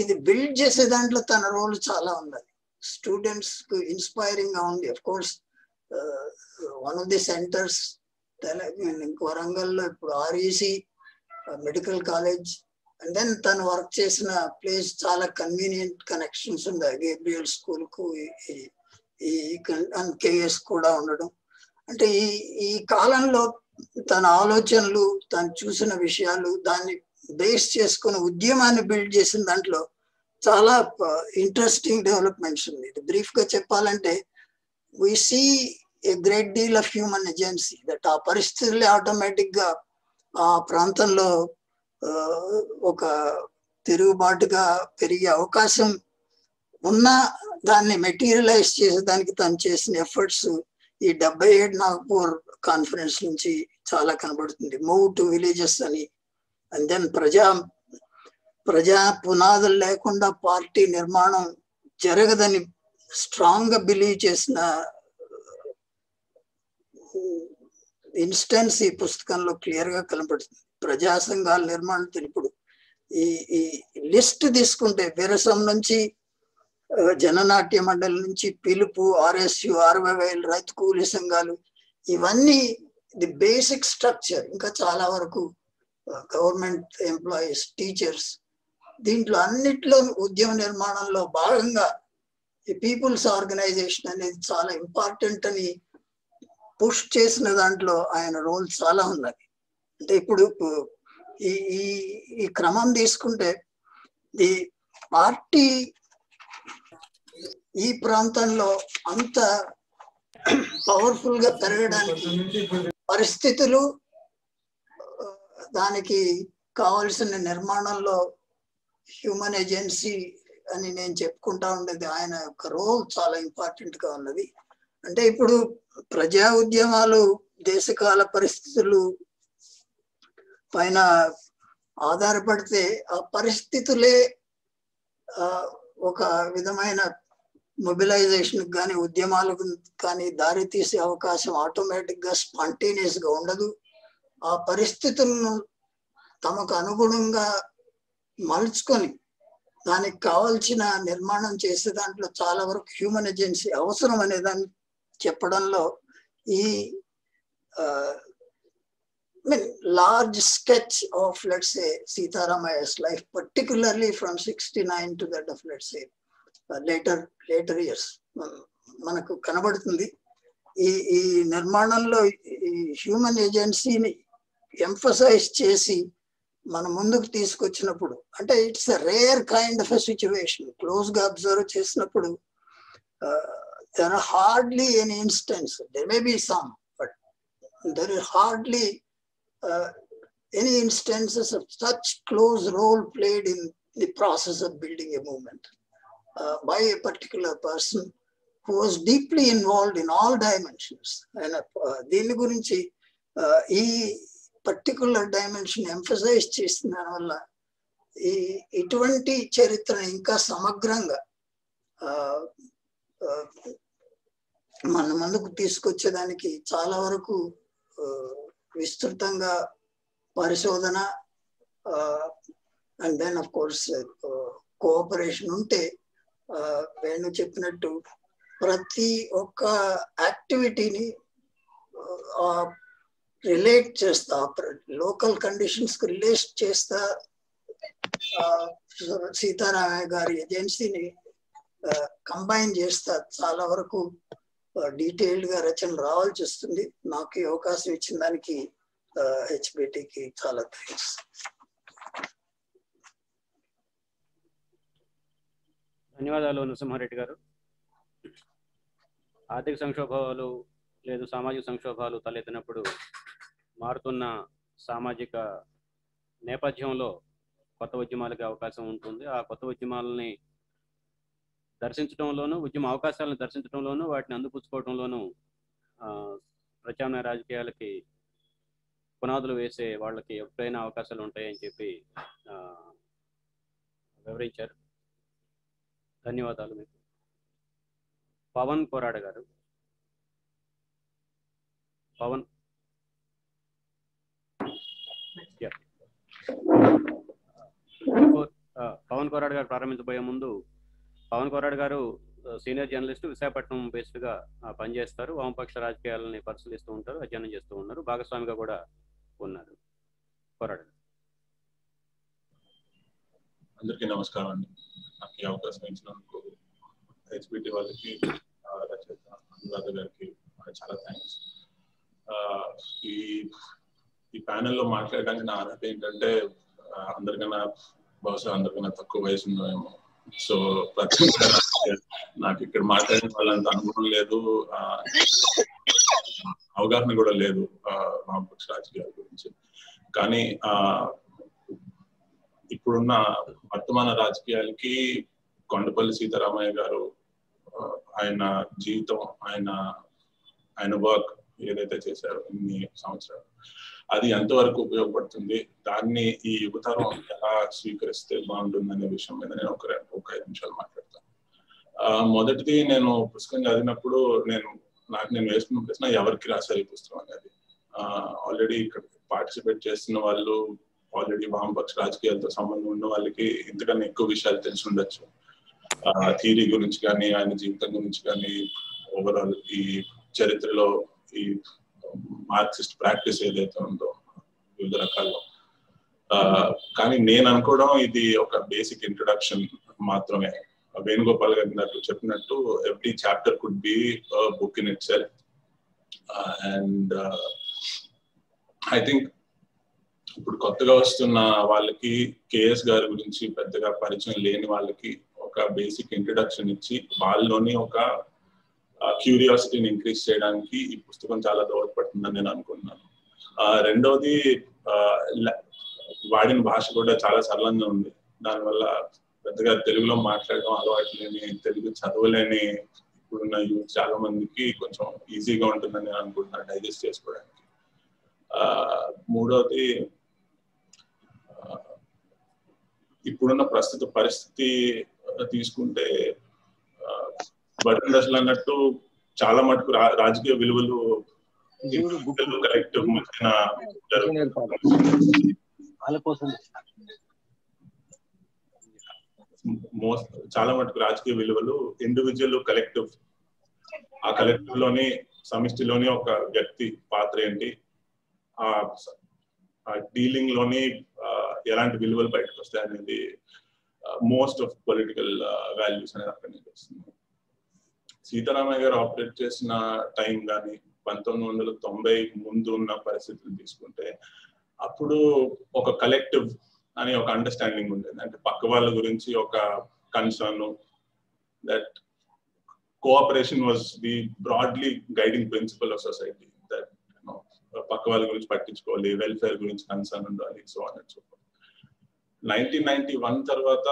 ఇది బిల్డ్ చేసే దాంట్లో తన రోల్ చాలా ఉన్నది. స్టూడెంట్స్ కు ఇన్స్పైరింగ్ గా ఉంది. Of course one of the centres వరంగల్లో ఇప్పుడు REC medical college, and then తను వర్క్ చేసిన ప్లేస్ చాలా కన్వీనియంట్ కనెక్షన్స్ ఉన్నాయి. గేబ్రియల్ స్కూల్ కు KS కూడా ఉండడం. అంటే ఈ కాలంలో తన ఆలోచనలు, తను చూసిన విషయాలు, దాన్ని బేస్ చేసుకుని ఉద్యమాన్ని బిల్డ్ చేసిన దాంట్లో చాలా ఇంట్రెస్టింగ్ డెవలప్మెంట్స్ ఉంది. బ్రీఫ్ గా చెప్పాలంటే we see a great deal of human agency, that ఆ పరిస్థితులే ఆటోమేటిక్ గా ఆ ప్రాంతంలో ఒక తిరుగుబాటుగా పెరిగే అవకాశం ఉన్నా దాన్ని మెటీరియలైజ్ చేసేదానికి తను చేసిన ఎఫర్ట్స్ ఈ 77 నాగ్పూర్ కాన్ఫరెన్స్ నుంచి చాలా కనబడుతుంది. మూవ్ టు విలేజెస్ అని, అండ్ దెన్ ప్రజా పునాదులు లేకుండా పార్టీ నిర్మాణం జరగదని స్ట్రాంగ్ గా బిలీవ్ చేసిన ఇన్స్టెన్స్ ఈ పుస్తకంలో క్లియర్ గా కనబడుతుంది. ప్రజా సంఘాల నిర్మాణం. ఇప్పుడు ఈ లిస్ట్ తీసుకుంటే విరసం నుంచి, జననాట్య మండలి నుంచి, పిలుపు, RSU, 60,000 రైతు కూలీ సంఘాలు, ఇవన్నీ ది బేసిక్ స్ట్రక్చర్. ఇంకా చాలా వరకు గవర్నమెంట్ ఎంప్లాయీస్, టీచర్స్, దీంట్లో అన్నిట్లో ఉద్యమ నిర్మాణంలో భాగంగా ఈ పీపుల్స్ ఆర్గనైజేషన్ అనేది చాలా ఇంపార్టెంట్ అని పుష్ చేసిన దాంట్లో ఆయన రోల్ చాలా ఉన్నది. అంటే ఇప్పుడు ఈ ఈ క్రమం తీసుకుంటే ది పార్టీ ఈ ప్రాంతంలో అంత పవర్ఫుల్ గా పెరగడానికి పరిస్థితులు, దానికి కావాల్సిన నిర్మాణంలో హ్యూమన్ ఏజెన్సీ అని నేను చెప్పుకుంటా ఉండేది, ఆయన యొక్క రోల్ చాలా ఇంపార్టెంట్ గా ఉన్నది. అంటే ఇప్పుడు ప్రజా ఉద్యమాలు దేశకాల పరిస్థితులు పైన ఆధారపడితే ఆ పరిస్థితులే ఒక విధమైన మొబిలైజేషన్ కానీ ఉద్యమాలకు కానీ దారి తీసే అవకాశం ఆటోమేటిక్ గా స్పాంటేనియస్ గా ఉండదు. ఆ పరిస్థితులను తమకు అనుగుణంగా మలుచుకొని దానికి కావాల్సిన నిర్మాణం చేసే దాంట్లో చాలా వరకు హ్యూమన్ ఏజెన్సీ అవసరం అనే దాన్ని చెప్పడంలో ఈ large sketch of, let's say, Sitaramayya's life, particularly from 69 to that of, let's say, later years, మనకు కనబడుతుంది. ఈ నిర్మాణంలో ఈ హ్యూమన్ ఏజెన్సీని ఎంఫసైజ్ చేసి మన ముందుకు తీసుకొచ్చినప్పుడు, అంటే it's a rare kind of a situation. Close గా అబ్జర్వ్ చేసినప్పుడు there are hardly any instance, there may be some, but there is hardly any instances of such close role played in the process of building a movement by a particular person who was deeply involved in all dimensions. And దీని గురించి ఈ particular dimension emphasize చేసిన వల్ల ఇటువంటి చరిత్రను ఇంకా సమగ్రంగా మన ముందుకు తీసుకొచ్చేదానికి చాలా వరకు విస్తృతంగా పరిశోధన and then of course cooperation ఉంటే, వేణు చెప్పినట్టు ప్రతి ఒక్క యాక్టివిటీని రిలేట్ చేస్తా, లోకల్ కండిషన్స్ కి రిలేట్ చేస్తా సీతారామయ్య గారి ఏజెన్సీని కంబైన్ చేస్తా చాలా వరకు డీటెయిల్డ్ గా రచన రావాల్సి వస్తుంది. నాకు ఈ అవకాశం ఇచ్చిన దానికి హెచ్బిటికి చాలా థ్యాంక్స్. ధన్యవాదాలు నరసింహారెడ్డి గారు. ఆర్థిక సంక్షోభాలు లేదు సామాజిక సంక్షోభాలు తలెత్తినప్పుడు మారుతున్న సామాజిక నేపథ్యంలో కొత్త ఉద్యమాలకి అవకాశం ఉంటుంది. ఆ కొత్త ఉద్యమాలని దర్శించడంలోనూ, ఉద్యమ అవకాశాలను దర్శించడంలోనూ, వాటిని అందిపుచ్చుకోవడంలోనూ ప్రత్యామ్నాయ రాజకీయాలకి పునాదులు వేసే వాళ్ళకి ఎప్పుడైనా అవకాశాలు ఉంటాయని చెప్పి వివరించారు. ధన్యవాదాలు మీకు. పవన్ కోరాడ గారు. పవన్ కోరాడ గారు ప్రారంభించబోయే ముందు, పవన్ కోరాడ్ గారు సీనియర్ జర్నలిస్ట్, విశాఖపట్నం బేస్డ్ గా పనిచేస్తారు. వామపక్ష రాజకీయాలని పరిశీలిస్తూ ఉంటారు, అధ్యయనం చేస్తూ ఉన్నారు, భాగస్వామిగా కూడా ఉన్నారు. కోరాడ్ గారు. అందరికీ నమస్కారం అండి. నాకు ఈ అవకాశం ఇచ్చినందుకు హెచ్బిటి వాళ్ళకి, రచయిత అనురాధ గారికి చాలా థ్యాంక్స్. ఈ ప్యానెల్లో మాట్లాడడానికి నా అర్హత ఏంటంటే, బహుశా అందరికన్నా తక్కువ వయసు ఉందేమో. సో నాకు ఇక్కడ మాట్లాడిన వాళ్ళంత అనుభవం లేదు, అవగాహన కూడా లేదు వామపక్ష రాజకీయాల గురించి. కానీ ఇప్పుడున్న వర్తమాన రాజకీయాలకి కొండపల్లి సీతారామయ్య గారు, ఆయన జీవితం, ఆయన వర్క్ ఏదైతే చేశారో ఇన్ని సంవత్సరాలు, అది ఎంతవరకు ఉపయోగపడుతుంది, దాన్ని ఈ యువతరం ఎలా స్వీకరిస్తే బాగుంటుంది అనే విషయం మీద నేను ఒక 5 నిమిషాలు మాట్లాడతాను. మొదటిది, నేను పుస్తకం చదివినప్పుడు నేను వేసుకున్న ప్రశ్న, ఎవరికి రాశారు ఈ పుస్తకం అనేది. ఆల్రెడీ ఇక్కడ పార్టిసిపేట్ చేస్తున్న వాళ్ళు, ఆల్రెడీ వామపక్ష రాజకీయాలతో సంబంధం ఉన్న వాళ్ళకి ఇంతకన్నా ఎక్కువ విషయాలు తెలిసి ఉండొచ్చు. థియరీ గురించి కానీ, ఆయన జీవితం గురించి కానీ, ఓవరాల్ ఈ చరిత్రలో ఈ మార్క్సిస్ట్ ప్రాక్టీస్ ఏదైతే ఉందో వివిధ రకాల్లో. కానీ నేను అనుకోవడం ఇది ఒక బేసిక్ ఇంట్రొడక్షన్ మాత్రమే. వేణుగోపాల్ గారు చెప్పినట్టు every chapter could be book in it self. And I think ఇప్పుడు కొత్తగా వస్తున్న వాళ్ళకి కేఎస్ గారి గురించి పెద్దగా పరిచయం లేని వాళ్ళకి ఒక బేసిక్ ఇంట్రడక్షన్ ఇచ్చి వాళ్ళలోని ఒక క్యూరియాసిటీని ఇంక్రీజ్ చేయడానికి ఈ పుస్తకం చాలా దోహదపడుతుందని నేను అనుకుంటున్నాను. రెండోది వాడిన భాష కూడా చాలా సరళంగా ఉంది. దానివల్ల పెద్దగా తెలుగులో మాట్లాడడం అలవాటు లేని, తెలుగు చదవలేని ఇప్పుడున్న యూత్ చాలా మందికి కొంచెం ఈజీగా ఉంటుందని నేను అనుకుంటున్నాను డైజెస్ట్ చేసుకోవడానికి. మూడోది ఇప్పుడున్న ప్రస్తుత పరిస్థితి తీసుకుంటే బటన్ దశలు అన్నట్టు చాలా మటుకు రాజకీయ విలువలు కలెక్టివ్ మధ్యన చాలా మటుకు రాజకీయ విలువలు ఇండివిజువల్ కలెక్టివ్, ఆ కలెక్టివ్ లోని సమిష్టిలోని ఒక వ్యక్తి పాత్ర ఏంటి, ఆ డీలింగ్ లోని ఎలాంటి విలువలు బయటకు వస్తాయి అనేది మోస్ట్ ఆఫ్ పొలిటికల్ వాల్యూస్ అనేది అక్కడ నుంచి వస్తుంది. సీతారామయ్య గారు ఆపరేట్ చేసిన టైం కానీ 1990 ముందు ఉన్న పరిస్థితులు తీసుకుంటే అప్పుడు ఒక కలెక్టివ్ అని ఒక అండర్స్టాండింగ్ ఉండేది. అంటే పక్క వాళ్ళ గురించి ఒక concern, that cooperation was the broadly guiding principle of society. That పక్క వాళ్ళ గురించి పట్టించుకోవాలి, వెల్ఫేర్ గురించి కన్సర్న్ ఉండాలి, సో అని సో. 1991 తర్వాత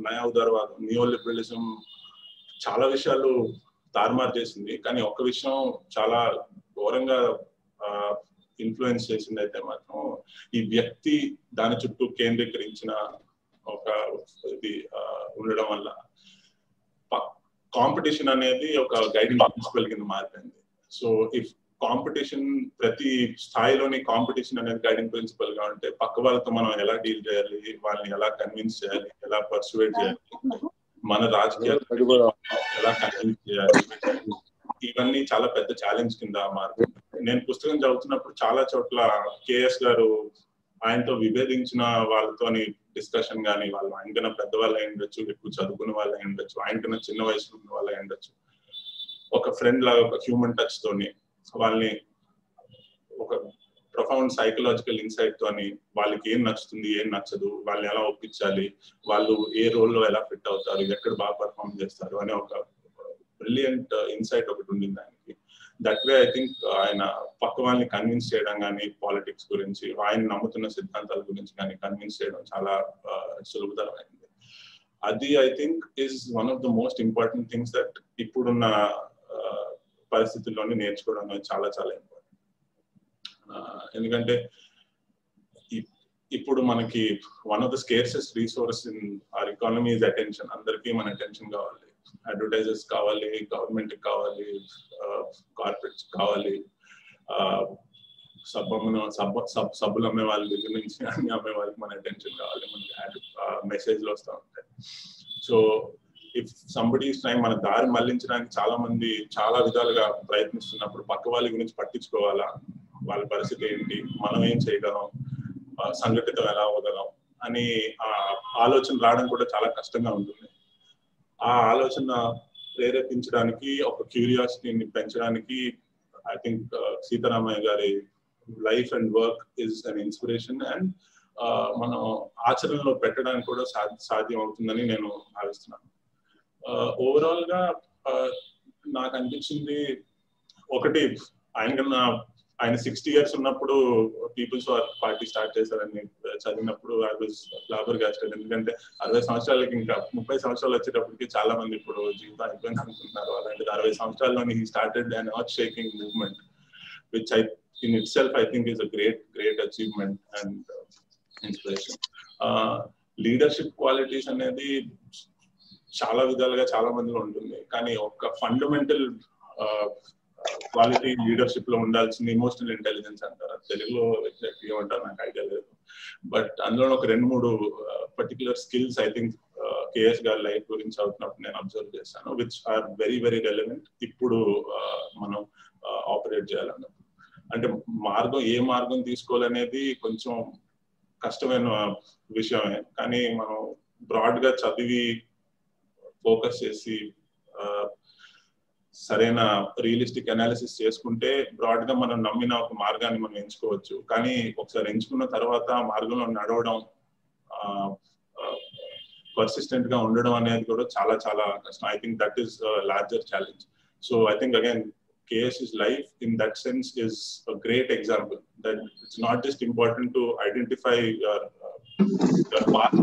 నయా ఉదారవాదం, నియో లిబరలిజం చాలా విషయాలు తారుమారు చేసింది. కానీ ఒక్క విషయం చాలా ఘోరంగా ఇన్ఫ్లుయెన్స్ చేసింది అయితే మాత్రం ఈ వ్యక్తి దాని చుట్టూ కేంద్రీకరించిన ఒక ఇది ఉండడం వల్ల కాంపిటీషన్ అనేది ఒక గైడింగ్ ప్రిన్సిపల్ కింద మారిపోయింది. సో ఇఫ్ కాంపిటీషన్, ప్రతి స్థాయిలోని కాంపిటీషన్ అనేది గైడింగ్ ప్రిన్సిపల్ గా ఉంటే పక్క వాళ్ళతో మనం ఎలా డీల్ చేయాలి, వాళ్ళని ఎలా కన్విన్స్ చేయాలి, ఎలా పర్సువేట్ చేయాలి, మన రాజకీయాలు ఎలా కన్విన్స్ చేయాలి, ఇవన్నీ చాలా పెద్ద ఛాలెంజ్ కింద మారుతుంది. నేను పుస్తకం చదువుతున్నప్పుడు చాలా చోట్ల కేఎస్ గారు ఆయనతో విభేదించిన వాళ్ళతోని డిస్కషన్ కానీ, వాళ్ళు ఆయనకన్నా పెద్దవాళ్ళు అయి ఉండొచ్చు, ఎక్కువ చదువుకున్న వాళ్ళు అయి ఉండొచ్చు, ఆయనకన్నా చిన్న వయసులో ఉన్న వాళ్ళు అయి ఉండొచ్చు, ఒక ఫ్రెండ్ లాగా ఒక హ్యూమన్ టచ్ తోని వాళ్ళని ఒక ప్రొఫౌండ్ సైకలాజికల్ ఇన్సైట్ తోని వాళ్ళకి ఏం నచ్చుతుంది, ఏం నచ్చదు, వాళ్ళని ఎలా ఒప్పించాలి, వాళ్ళు ఏ రోల్లో ఎలా ఫిట్ అవుతారు, ఎక్కడ బాగా పర్ఫార్మ్ చేస్తారు అనే ఒక బ్రిలియంట్ ఇన్సైట్ ఒకటి ఉండింది ఆయనకి. దట్ వే ఐ థింక్ ఆయన పక్క వాళ్ళని కన్విన్స్ చేయడం కానీ, పాలిటిక్స్ గురించి, ఆయన నమ్ముతున్న సిద్ధాంతాల గురించి కానీ కన్విన్స్ చేయడం చాలా సులభతరమైంది. అది I think is one of the most important things that ఇప్పుడున్న పరిస్థితుల్లోనే నేర్చుకోవడం అనేది చాలా చాలా ఇంపార్టెంట్. ఎందుకంటే ఇప్పుడు మనకి one of the scarcest resource in our economy is attention. అందరికీ మన అటెన్షన్ కావాలి, అడ్వర్టైజర్స్ కావాలి, గవర్నమెంట్ కావాలి, కార్పొరేట్స్ కావాలి, సబ్బులు అమ్మే వాళ్ళ దగ్గర నుంచి అన్ని అమ్మే వాళ్ళకి మన అటెన్షన్ కావాలి, మనకి మెసేజ్లు వస్తూ ఉంటాయి. సో ఇఫ్ సంబడీ టైం మన దారి మళ్లించడానికి చాలా మంది చాలా విధాలుగా ప్రయత్నిస్తున్నప్పుడు పక్క వాళ్ళ గురించి పట్టించుకోవాలా, వాళ్ళ పరిస్థితి ఏంటి, మనం ఏం చేయగలం, సంఘటితం ఎలా అవ్వగలం అని ఆలోచన రావడం కూడా చాలా కష్టంగా ఉంటుంది. ఆ ఆలోచన ప్రేరేపించడానికి, ఒక క్యూరియాసిటీని పెంచడానికి ఐ థింక్ సీతారామయ్య గారి life and work is an inspiration. And మనం ఆచరణలో పెట్టడానికి కూడా సాధ్యం అవుతుందని నేను భావిస్తున్నాను. ఓవరాల్ గా నాకు అనిపించింది ఒకటి, ఆయన 60 years ఉన్నప్పుడు పీపుల్స్ పార్టీ స్టార్ట్ చేశారని చదివినప్పుడు ఐ వాజ్ ఫ్లాబర్గాస్టెడ్. ఎందుకంటే 60 సంవత్సరాలకి ఇంకా 30 సంవత్సరాలు వచ్చేటప్పటికి చాలా మంది ఇప్పుడు జీవితం అయిపోయింది అనుకుంటున్నారు. అలాంటిది 60 సంవత్సరాల్లోని he started and not shaking movement, which in itself I think is a great achievement and inspiration. Leadership qualities అనేది చాలా విధాలుగా చాలా మందిలో ఉంటుంది. కానీ ఒక ఫండమెంటల్ క్వాలిటీ లీడర్షిప్ లో ఉండాల్సింది ఎమోషనల్ ఇంటెలిజెన్స్ అంటారు. తెలుగులో ఎగ్జాక్ట్ ఏమంటారు నాకు ఐడియా లేదు. బట్ అందులో ఒక 2-3 particular skills I think KS గారి లైఫ్ గురించి అవుతున్నప్పుడు నేను అబ్జర్వ్ చేశాను, which are very very relevant ఇప్పుడు మనం ఆపరేట్ చేయాలన్నప్పుడు. అంటే ఏ మార్గం తీసుకోవాలనేది కొంచెం కష్టమైన విషయమే. కానీ మనం బ్రాడ్ గా చదివి ఫోకస్ చేసి సరైన రియలిస్టిక్ అనాలిసిస్ చేసుకుంటే బ్రాడ్ గా మనం నమ్మిన ఒక మార్గాన్ని మనం ఎంచుకోవచ్చు. కానీ ఒకసారి ఎంచుకున్న తర్వాత ఆ మార్గంలో నడవడం, పర్సిస్టెంట్ గా ఉండడం అనేది కూడా చాలా చాలా కష్టం. I think that is larger challenge. So I think again KS's life in that sense is a great example that it's not just important to identify your path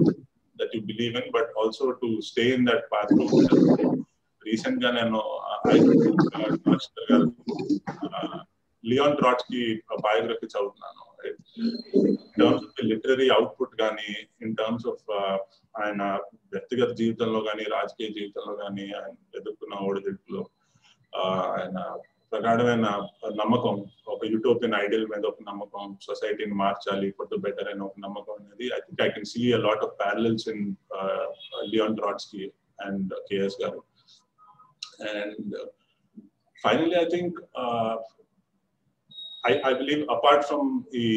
that you believe in, but also to stay in that path. Recent ga nenu Leon Trotsky biography chavutunnanu. In terms of the literary output gaani, in terms of ayana vyaktigata jeevitanlo gaani, rajkiya jeevitanlo gaani, ayana edukunna odiditlo ఆయన ప్రగాఢమైన నమ్మకం, ఒక utopian ideal మీద ఒక నమ్మకం, సొసైటీని మార్చాలి for the better అనే ఒక నమ్మకం అనేది I think I can see a lot of parallels in Leon Trotsky and KS garu. And finally I think I believe apart from ఈ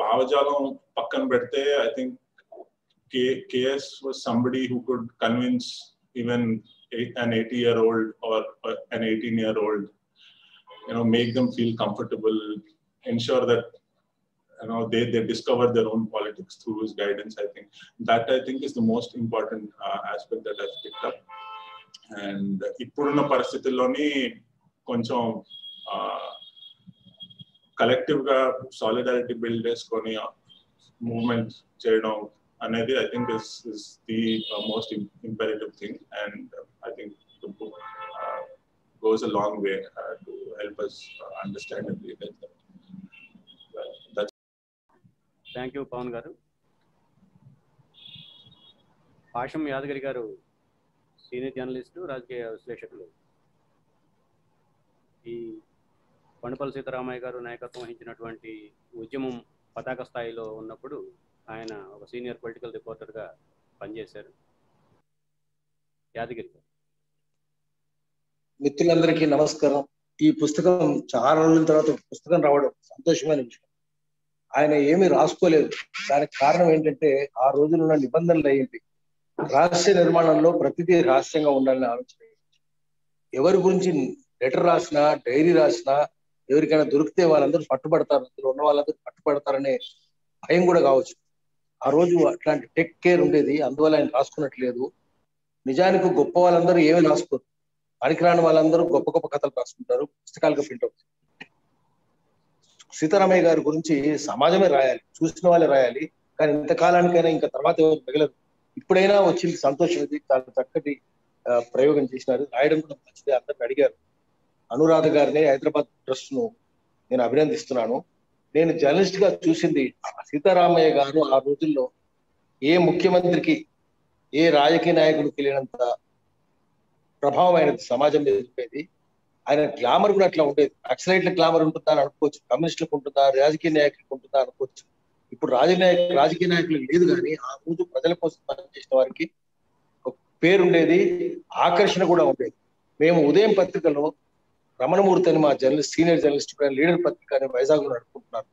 భావజాలం పక్కన పెడితే I think KS was somebody who could convince even an 80-year-old or an 18-year-old, make them feel comfortable, ensure that they discover their own politics through his guidance. I think is the most important aspect that I've picked up. And ippudunna parasthitilloni koncham collective ga solidarity build cheskoni movement cheyadam anedi I think is the most imperative thing, and I think the book goes a long way to help us understand and realize that. That's Thank you, Pawan garu. Pasham Yadagiri garu senior journalist, రాజకీయ విశ్లేషకులు. ఈ కొండపల్లి సీతారామయ్య గారు నాయకత్వం వహించినటువంటి ఉద్యమం పతాక స్థాయిలో ఉన్నప్పుడు ఆయన ఒక సీనియర్ పొలిటికల్ రిపోర్టర్గా పనిచేశారు. యాదగిరి గారు. మిత్రులందరికీ నమస్కారం. ఈ పుస్తకం చాలా రోజుల తర్వాత పుస్తకం రావడం సంతోషమైన విషయం. ఆయన ఏమీ రాసుకోలేదు, దానికి కారణం ఏంటంటే ఆ రోజులు ఉన్న నిబంధనలు అయ్యింది. రహస్య నిర్మాణంలో ప్రతిదీ రహస్యంగా ఉండాలని ఆలోచన. ఎవరి గురించి లెటర్ రాసినా, డైరీ రాసినా ఎవరికైనా దొరికితే వాళ్ళందరూ పట్టుబడతారు, అందులో ఉన్న వాళ్ళందరూ పట్టుబడతారనే భయం కూడా కావచ్చు. ఆ రోజు అట్లాంటి టెక్ కేర్ ఉండేది, అందువల్ల ఆయన రాసుకున్నట్లేదు. నిజానికి గొప్ప వాళ్ళందరూ ఏమీ రాసుకోరు, పనికిరాని వాళ్ళందరూ గొప్ప గొప్ప కథలు రాసుకుంటారు, పుస్తకాలుగా ప్రింట్ అవుతుంది. సీతారామయ్య గారి గురించి సమాజమే రాయాలి, చూసిన వాళ్ళే రాయాలి. కానీ ఇంతకాలానికైనా ఇంకా తర్వాత ఎవరు మిగలదు. ఇప్పుడైనా వచ్చింది సంతోషం. ఇది చాలా చక్కటి ప్రయోగం చేసినారు, రాయడం కూడా మంచిది. అందరిని అడిగారు. అనురాధ గారిని, హైదరాబాద్ ట్రస్ట్ ను నేను అభినందిస్తున్నాను. నేను జర్నలిస్ట్ గా చూసింది సీతారామయ్య గారు ఆ రోజుల్లో ఏ ముఖ్యమంత్రికి, ఏ రాజకీయ నాయకుడికి తెలియనంత ప్రభావం అయినది సమాజం మీద ఉండేది. ఆయన గ్లామర్ కూడా అట్లా ఉండేది. నక్సలైట్ల గ్లామర్ ఉంటుందా అని అనుకోవచ్చు, కమ్యూనిస్టులకు ఉంటుందా, రాజకీయ నాయకులకు ఉంటుందా అనుకోవచ్చు. ఇప్పుడు రాజకీయ నాయకులకు లేదు, కానీ ఆ రోజు ప్రజల కోసం పనిచేసిన వారికి ఒక పేరుండేది, ఆకర్షణ కూడా ఉండేది. మేము ఉదయం పత్రికలో రమణమూర్తి అని మా జర్నలిస్ట్, సీనియర్ జర్నలిస్ట్, లీడర్ పత్రిక అని వైజాగ్ లో నడుపుకుంటున్నారు.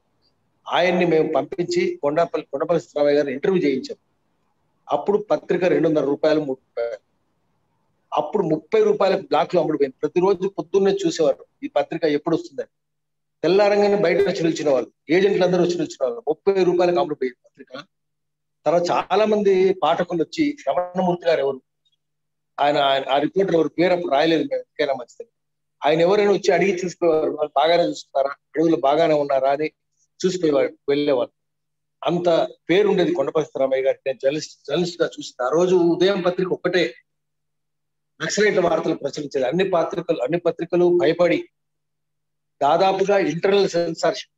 ఆయన్ని మేము పంపించి కొండపల్లి సీతారామయ్య గారిని ఇంటర్వ్యూ చేయించాం. అప్పుడు పత్రిక 200 రూపాయలు, 3 రూపాయలు. అప్పుడు 30 రూపాయలకు బ్లాక్ లో అమ్ముడుపోయింది. ప్రతిరోజు పొద్దున్నే చూసేవారు ఈ పత్రిక ఎప్పుడు వస్తుందని. తెల్లారంగానే బయట వచ్చి నిలిచిన వాళ్ళు, ఏజెంట్లందరూ వచ్చి నిలిచిన వాళ్ళు. 30 రూపాయలకు అమ్ముడుపోయింది పత్రిక. తర్వాత చాలా మంది పాఠకులు వచ్చి, రమణమూర్తి గారు ఎవరు, ఆయన ఆ రిపోర్టర్ ఎవరు, పేరు అప్పుడు రాయలేదు, మేము ఎంతకైనా మంచిది. ఆయన ఎవరైనా వచ్చి అడిగి చూసిపోయేవారు, వాళ్ళు బాగానే చూస్తున్నారా, అడుగులు బాగానే ఉన్నారా అని చూసిపోయేవారు, వెళ్ళేవారు. అంత పేరు ఉండేది కొండపల్లి సీతారామయ్య గారికి. నేను జర్నలిస్ట్ గా చూసిన ఆ రోజు ఉదయం పత్రిక ఒక్కటే నక్సలైట్ల వార్తలు ప్రచురించేది. అన్ని పత్రికలు భయపడి దాదాపుగా ఇంటర్నల్ సెన్సార్షిప్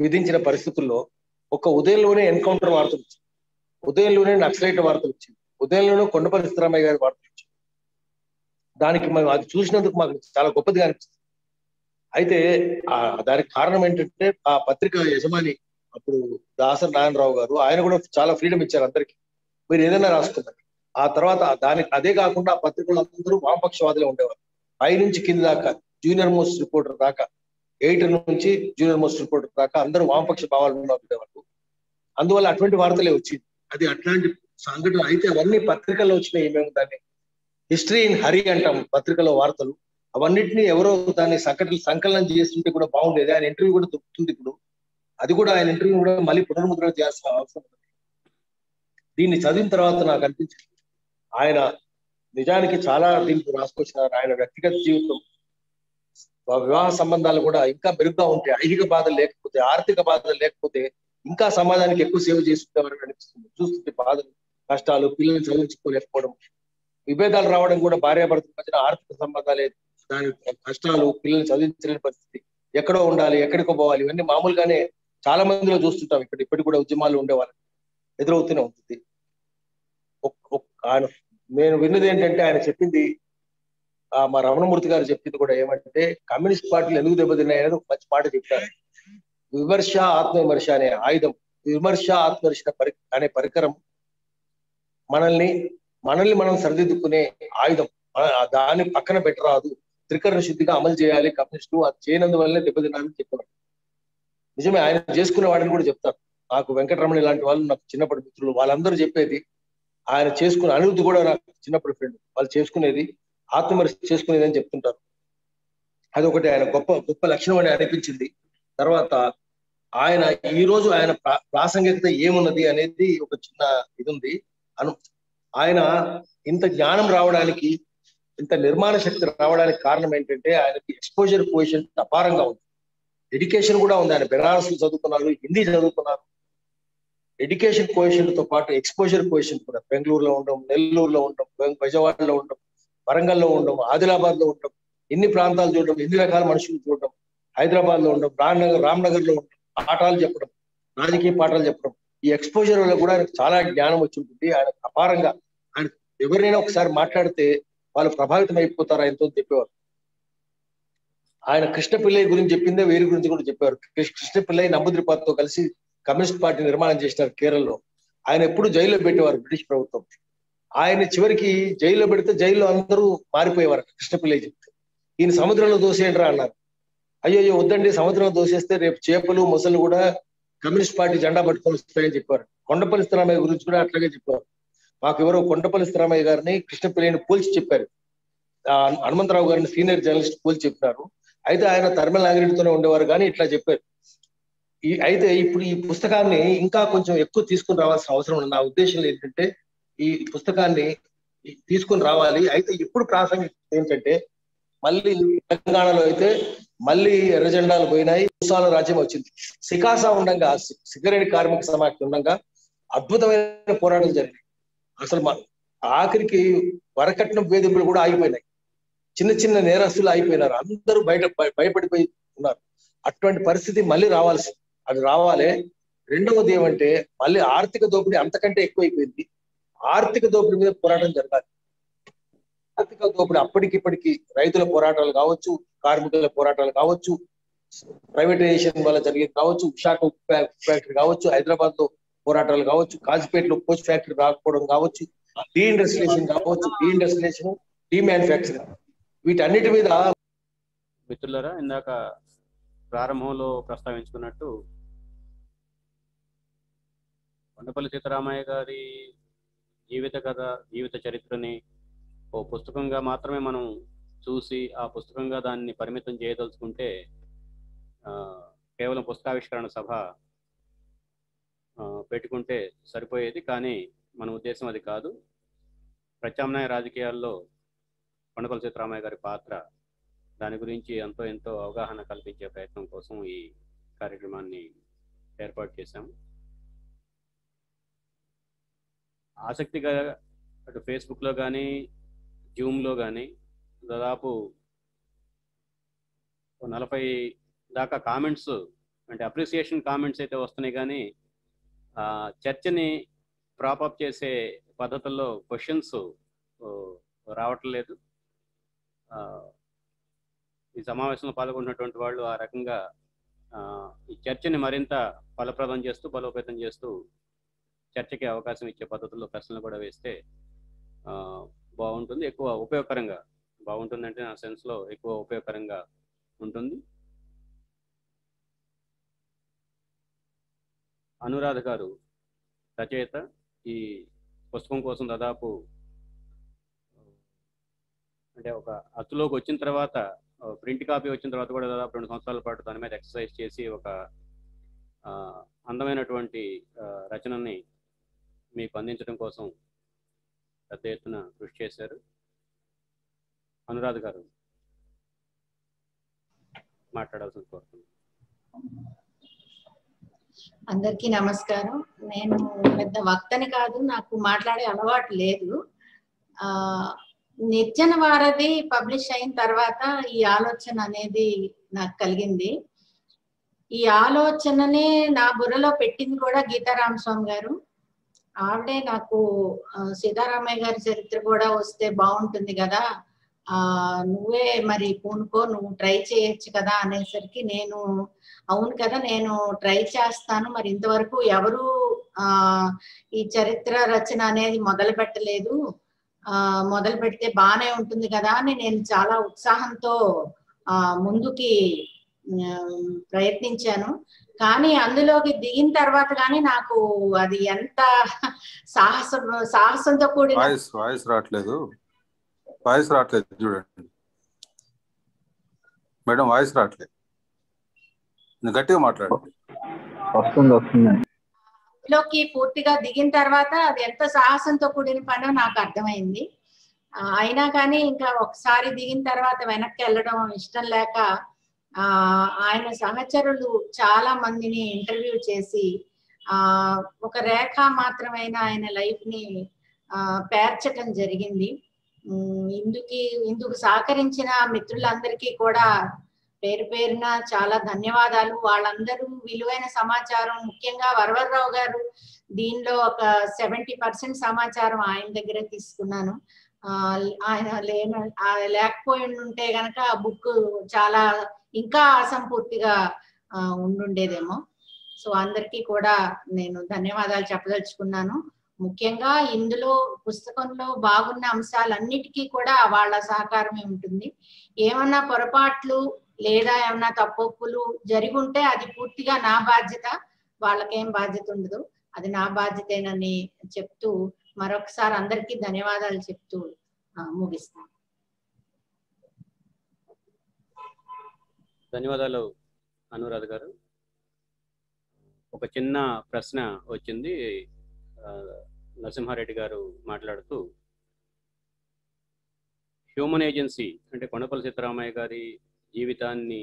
విధించిన పరిస్థితుల్లో ఒక ఉదయంలోనే ఎన్కౌంటర్ వార్తలు వచ్చింది, ఉదయంలోనే నక్సలైట్ల వార్తలు వచ్చింది, ఉదయంలోనే కొండపల్లి సీతారామయ్య గారి వార్తలు వచ్చింది. దానికి మేము అది చూసినందుకు మాకు చాలా గొప్పదిగా అనిపిస్తుంది. అయితే దానికి కారణం ఏంటంటే ఆ పత్రిక యజమాని అప్పుడు దాసరి నారాయణరావు గారు, ఆయన కూడా చాలా ఫ్రీడమ్ ఇచ్చారు అందరికి, మీరు ఏదైనా రాసుకున్నారు. ఆ తర్వాత అదే కాకుండా ఆ పత్రికలు అందరూ వామపక్షవాదులే ఉండేవారు. పై నుంచి కింది దాకా, జూనియర్ మోస్ట్ రిపోర్టర్ దాకా, ఎడిటర్ నుంచి జూనియర్ మోస్ట్ రిపోర్టర్ దాకా అందరూ వామపక్ష భావాలు ఉండేవారు. అందువల్ల అటువంటి వార్తలే వచ్చింది. అది అట్లాంటి సంఘటన. అయితే అవన్నీ పత్రికల్లో వచ్చినాయి. మేము దాన్ని హిస్టరీ ఇన్ హరి అంటాం పత్రికలో వార్తలు, అవన్నిటిని ఎవరో దాన్ని సంకలనం చేస్తుంటే కూడా బాగుండేది. ఆయన ఇంటర్వ్యూ కూడా దొరుకుతుంది ఇప్పుడు, అది కూడా ఆయన ఇంటర్వ్యూ కూడా మళ్ళీ పునర్ముద్రణ చేయాల్సిన అవసరం ఉంది. దీన్ని చదివిన తర్వాత నాకు అనిపించింది ఆయన నిజానికి చాలా దీనికి రాసుకొచ్చినారు. ఆయన వ్యక్తిగత జీవితం, వివాహ సంబంధాలు కూడా ఇంకా మెరుగ్గా ఉంటాయి, ఐహిక బాధలు లేకపోతే, ఆర్థిక బాధలు లేకపోతే ఇంకా సమాజానికి ఎక్కువ సేవ చేసుకునేవారు అనిపిస్తుంది. చూస్తుంటే బాధలు, కష్టాలు, పిల్లల్ని చదివించుకోలేకపోవడం, విభేదాలు రావడం కూడా భార్యాభర్తల మధ్యన ఆర్థిక సంబంధాలే, దాని కష్టాలు, పిల్లల్ని చదివించలేని పరిస్థితి, ఎక్కడో ఉండాలి, ఎక్కడికో పోవాలి, ఇవన్నీ మామూలుగానే చాలా మందిలో చూస్తుంటాం. ఇప్పటికి కూడా ఉద్యమాలు ఉండేవాళ్ళు ఎదురవుతూనే ఉంటుంది. ఆయన నేను విన్నది ఏంటంటే ఆయన చెప్పింది, మా రమణమూర్తి గారు చెప్పింది కూడా ఏమంటే, కమ్యూనిస్ట్ పార్టీలు ఎందుకు దెబ్బతిన్నాయి అనేది ఒక మంచి మాట చెప్పారు. విమర్శ ఆత్మవిమర్శ అనే ఆయుధం, విమర్శ ఆత్మవిమర్శ అనే పరికరం మనల్ని మనం సరిదిద్దుకునే ఆయుధం, దాన్ని పక్కన పెట్టరాదు, త్రికరణ శుద్ధిగా అమలు చేయాలి కమ్యూనిస్టు, అది చేయనందువల్లనే దెబ్బతిన్నారని చెప్పారు. నిజమే, ఆయన చేసుకునే వాడిని కూడా చెప్తారు. నాకు వెంకటరమణ ఇలాంటి వాళ్ళు నాకు చిన్నప్పటి మిత్రులు, వాళ్ళందరూ చెప్పేది, ఆయన చేసుకునే అనిరుద్ధి కూడా నాకు చిన్నప్పటి ఫ్రెండ్, వాళ్ళు చేసుకునేది ఆత్మవిమర్శ చేసుకునేది అని చెప్తుంటారు. అదొకటి ఆయన గొప్ప లక్షణం అని అనిపించింది. తర్వాత ఆయన ఈ రోజు ఆయన ప్రాసంగికత ఏమున్నది అనేది ఒక చిన్న ఇది ఉంది. ఆయన ఇంత జ్ఞానం రావడానికి, ఇంత నిర్మాణ శక్తి రావడానికి కారణం ఏంటంటే ఆయనకి ఎక్స్పోజర్ కోఎఫిషియంట్ అపారంగా ఉంది, ఎడ్యుకేషన్ కూడా ఉంది. ఆయన బెనారస్ చదువుకున్నారు, హిందీ చదువుకున్నారు. ఎడ్యుకేషన్ కోఎఫిషియంట్ తో పాటు ఎక్స్పోజర్ కోఎఫిషియంట్ కూడా, బెంగళూరులో ఉండడం, నెల్లూరులో ఉండడం, బెజవాడలో ఉండడం, వరంగల్లో ఉండడం, ఆదిలాబాద్ లో ఉండడం, ఎన్ని ప్రాంతాలు చూడడం, ఎన్ని రకాల మనుషులు చూడడం, హైదరాబాద్ లో ఉండడం, రామ్నగర్ లో ఉండడం, పాఠాలు చెప్పడం, రాజకీయ పాఠాలు చెప్పడం, ఈ ఎక్స్పోజర్ వల్ల కూడా ఆయనకు చాలా జ్ఞానం వచ్చి ఉంటుంది. ఆయన అపారంగా, ఆయన ఎవరినైనా ఒకసారి మాట్లాడితే వాళ్ళు ప్రభావితం అయిపోతారు ఆయనతో చెప్పేవారు. ఆయన కృష్ణపిల్లయ్య గురించి చెప్పిందే వీరి గురించి కూడా చెప్పారు. కృష్ణపిల్లయ్య నంబూద్రిపాద్తో కలిసి కమ్యూనిస్ట్ పార్టీ నిర్మాణం చేసినారు కేరళలో. ఆయన ఎప్పుడు జైల్లో పెట్టేవారు బ్రిటిష్ ప్రభుత్వం. ఆయన చివరికి జైల్లో పెడితే జైల్లో అందరూ మారిపోయేవారు. కృష్ణపిల్లయ్య చెప్తే, ఈయన సముద్రంలో దోసేయండిరా అన్నారు. అయ్యో వద్దండి, సముద్రంలో దోసేస్తే రేపు చేపలు మొసలు కూడా కమ్యూనిస్ట్ పార్టీ జెండా పట్టుకొని వస్తాయని చెప్పారు. కొండపల్లి స్థిరామయ్య గురించి కూడా అట్లాగే చెప్పారు. మాకు ఎవరో కొండపల్లి స్థిరామయ్య గారిని కృష్ణపిల్లయ్యని పోల్చి చెప్పారు, హనుమంతరావు గారిని సీనియర్ జర్నలిస్ట్ పోల్చి చెప్పినారు. అయితే ఆయన తరిమల నాగిరెడ్డితోనే ఉండేవారు కానీ ఇట్లా చెప్పారు. అయితే ఇప్పుడు ఈ పుస్తకాన్ని ఇంకా కొంచెం ఎక్కువ తీసుకుని రావాల్సిన అవసరం ఉంది. నా ఉద్దేశం ఏంటంటే ఈ పుస్తకాన్ని తీసుకుని రావాలి. అయితే ఇప్పుడు ప్రాసంగికత ఏంటంటే, మళ్ళీ తెలంగాణలో అయితే మళ్ళీ ఎర్రజెండాలు పోయినాయి, భూసాల రాజ్యం వచ్చింది. సికాసా ఉండగా, సింగరేణి కార్మిక సమాఖ్య ఉండగా అద్భుతమైన పోరాటాలు జరిగినాయి. అసలు ఆఖరికి వరకట్నం వేధింపులు కూడా ఆగిపోయినాయి, చిన్న నేరస్తులు అయిపోయినారు, అందరూ భయపడిపోయి ఉన్నారు. అటువంటి పరిస్థితి మళ్ళీ రావాల్సింది, అది రావాలి. రెండవది ఏమంటే, మళ్ళీ ఆర్థిక దోపిడీ అంతకంటే ఎక్కువైపోయింది. ఆర్థిక దోపిడీ మీద పోరాటం జరగాలి. ఆర్థిక దోపిడీ అప్పటికిప్పటికి రైతుల పోరాటాలు కావచ్చు, కార్మికుల పోరాటాలు కావచ్చు, ప్రైవేటైజేషన్ వల్ల జరిగేది కావచ్చు, విశాఖ ఫ్యాక్టరీ కావచ్చు, హైదరాబాద్ లో పోరాటాలు కావచ్చు, కాజిపేటలో కోచ్ ఫ్యాక్టరీ రాకపోవడం కావచ్చు, డీఇండస్ట్రియలైజేషన్ కావచ్చు, డీఇండస్ట్రియలైజేషన్, డీమ్యానుఫ్యాక్చరింగ్, వీటన్నిటి మీద. మిత్రులారా, ఇందాక ప్రారంభంలో ప్రస్తావించుకున్నట్టు కొండపల్లి సీతారామయ్య గారి జీవిత కథ, జీవిత చరిత్రని ఓ పుస్తకంగా మాత్రమే మనం చూసి ఆ పుస్తకంగా దాన్ని పరిమితం చేయదలుచుకుంటే కేవలం పుస్తకావిష్కరణ సభ పెట్టుకుంటే సరిపోయేది. కానీ మన ఉద్దేశం అది కాదు. ప్రత్యామ్నాయ రాజకీయాల్లో కొండపల్లి సీతారామయ్య గారి పాత్ర, దాని గురించి ఎంతో అవగాహన కల్పించే ప్రయత్నం కోసం ఈ కార్యక్రమాన్ని ఏర్పాటు చేశాము. ఆసక్తిగా అటు ఫేస్బుక్లో కానీ జూమ్లో కానీ దాదాపు 40 దాకా కామెంట్స్, అంటే అప్రిసియేషన్ కామెంట్స్ అయితే వస్తున్నాయి, కానీ చర్చని ప్రాపప్ చేసే పద్ధతుల్లో క్వశ్చన్స్ రావట్లేదు. ఈ సమావేశంలో పాల్గొన్నటువంటి వాళ్ళు ఆ రకంగా ఈ చర్చని మరింత ఫలప్రదం చేస్తూ, బలోపేతం చేస్తూ చర్చకి అవకాశం ఇచ్చే పద్ధతుల్లో ప్రశ్నలు కూడా వేస్తే బాగుంటుంది. ఎక్కువ ఉపయోగకరంగా బాగుంటుందంటే నా సెన్స్లో ఎక్కువ ఉపయోగకరంగా ఉంటుంది. అనురాధ గారు రచయిత, ఈ పుస్తకం కోసం దాదాపు అంటే ఒక అచ్చులోకి వచ్చిన తర్వాత, ప్రింట్ కాపీ వచ్చిన తర్వాత కూడా దాదాపు 2 సంవత్సరాల పాటు దాని మీద ఎక్సర్సైజ్ చేసి ఒక అందమైనటువంటి రచనని మీకు అందించడం కోసం పెద్ద ఎత్తున కృషి చేశారు. అనురాధ గారు మాట్లాడాల్సింది కోరుతున్నాను. అందరికీ నమస్కారం. నేను పెద్ద వక్తని కాదు, నాకు మాట్లాడే అలవాటు లేదు. నిర్జన వారధి పబ్లిష్ అయిన తర్వాత ఈ ఆలోచన అనేది నాకు కలిగింది. ఈ ఆలోచననే నా బుర్రలో పెట్టింది కూడా గీతారామస్వామి గారు. ఆవిడే నాకు సీతారామయ్య గారి చరిత్ర కూడా వస్తే బాగుంటుంది కదా, నువ్వే మరి పూనుకో, నువ్వు ట్రై చేయొచ్చు కదా అనేసరికి నేను అవును కదా నేను ట్రై చేస్తాను, మరి ఇంతవరకు ఎవరు ఈ చరిత్ర రచన అనేది మొదలు పెట్టలేదు, మొదలు పెడితే బాగానే ఉంటుంది కదా అని నేను చాలా ఉత్సాహంతో ముందుకి ప్రయత్నించాను. కానీ అందులోకి దిగిన తర్వాత కానీ నాకు అది ఎంత సాహసంతో కూడిన వాయిస్ రావట్లేదు చూడండి మేడం, వాయిస్ రావట్లేదు, గట్టిగా మాట్లాడండి. లోకి పూర్తిగా దిగిన తర్వాత అది ఎంత సాహసంతో కూడిన పనో నాకు అర్థమైంది. అయినా కానీ ఇంకా ఒకసారి దిగిన తర్వాత వెనక్కి వెళ్ళడం ఇష్టం లేక ఆయన సహచరులు చాలా మందిని ఇంటర్వ్యూ చేసి ఒక రేఖ మాత్రమైన ఆయన లైఫ్ ని పేర్చటం జరిగింది. ఇందుకు సహకరించిన మిత్రులందరికీ కూడా పేరు పేరున చాలా ధన్యవాదాలు. వాళ్ళందరూ విలువైన సమాచారం, ముఖ్యంగా వరవర్రావు గారు దీనిలో ఒక 70% సమాచారం ఆయన దగ్గరే తీసుకున్నాను. ఆయన లేకపోయి ఉంటే గనక ఆ బుక్ చాలా ఇంకా అసంపూర్తిగా ఉండుండేదేమో. సో అందరికీ కూడా నేను ధన్యవాదాలు చెప్పదలుచుకున్నాను. ముఖ్యంగా ఇందులో పుస్తకంలో బాగున్న అంశాలన్నిటికీ కూడా వాళ్ళ సహకారమే ఉంటుంది. ఏమన్నా పొరపాట్లు లేదా ఏమన్నా తప్పొప్పులు జరిగి ఉంటే అది పూర్తిగా నా బాధ్యత, వాళ్ళకేం బాధ్యత ఉండదు, అది నా బాధ్యతేనని చెప్తూ మరొకసారి అందరికీ ధన్యవాదాలు చెప్తూ ముగిస్తాను. ధన్యవాదాలు అనురాధ గారు. ఒక చిన్న ప్రశ్న వచ్చింది. నరసింహారెడ్డి గారు మాట్లాడుతూ, హ్యూమన్ ఏజెన్సీ అంటే కొండపల్లి సీతారామయ్య గారి జీవితాన్ని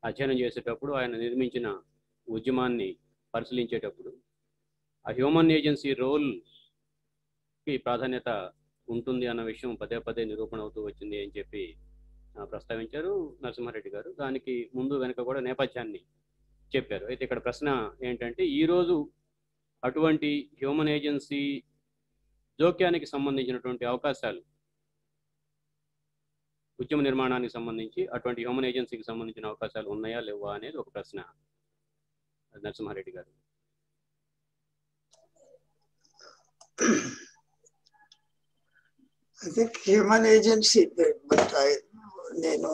అధ్యయనం చేసేటప్పుడు, ఆయన నిర్మించిన ఉద్యమాన్ని పరిశీలించేటప్పుడు ఆ హ్యూమన్ ఏజెన్సీ రోల్కి ప్రాధాన్యత ఉంటుంది అన్న విషయం పదే పదే నిరూపణ అవుతూ వచ్చింది అని చెప్పి ప్రస్తావించారు నరసింహారెడ్డి గారు. దానికి ముందు వెనుక కూడా నేపథ్యాన్ని చెప్పారు. అయితే ఇక్కడ ప్రశ్న ఏంటంటే, ఈరోజు అటువంటి హ్యూమన్ ఏజెన్సీ జోక్యానికి సంబంధించినటువంటి అవకాశాలు, ఉద్యమ నిర్మాణానికి సంబంధించి అటువంటి హ్యూమన్ ఏజెన్సీకి సంబంధించిన అవకాశాలు ఉన్నాయా లేవా అనేది ఒక ప్రశ్న నరసింహారెడ్డి గారు. I think human agency, but నేను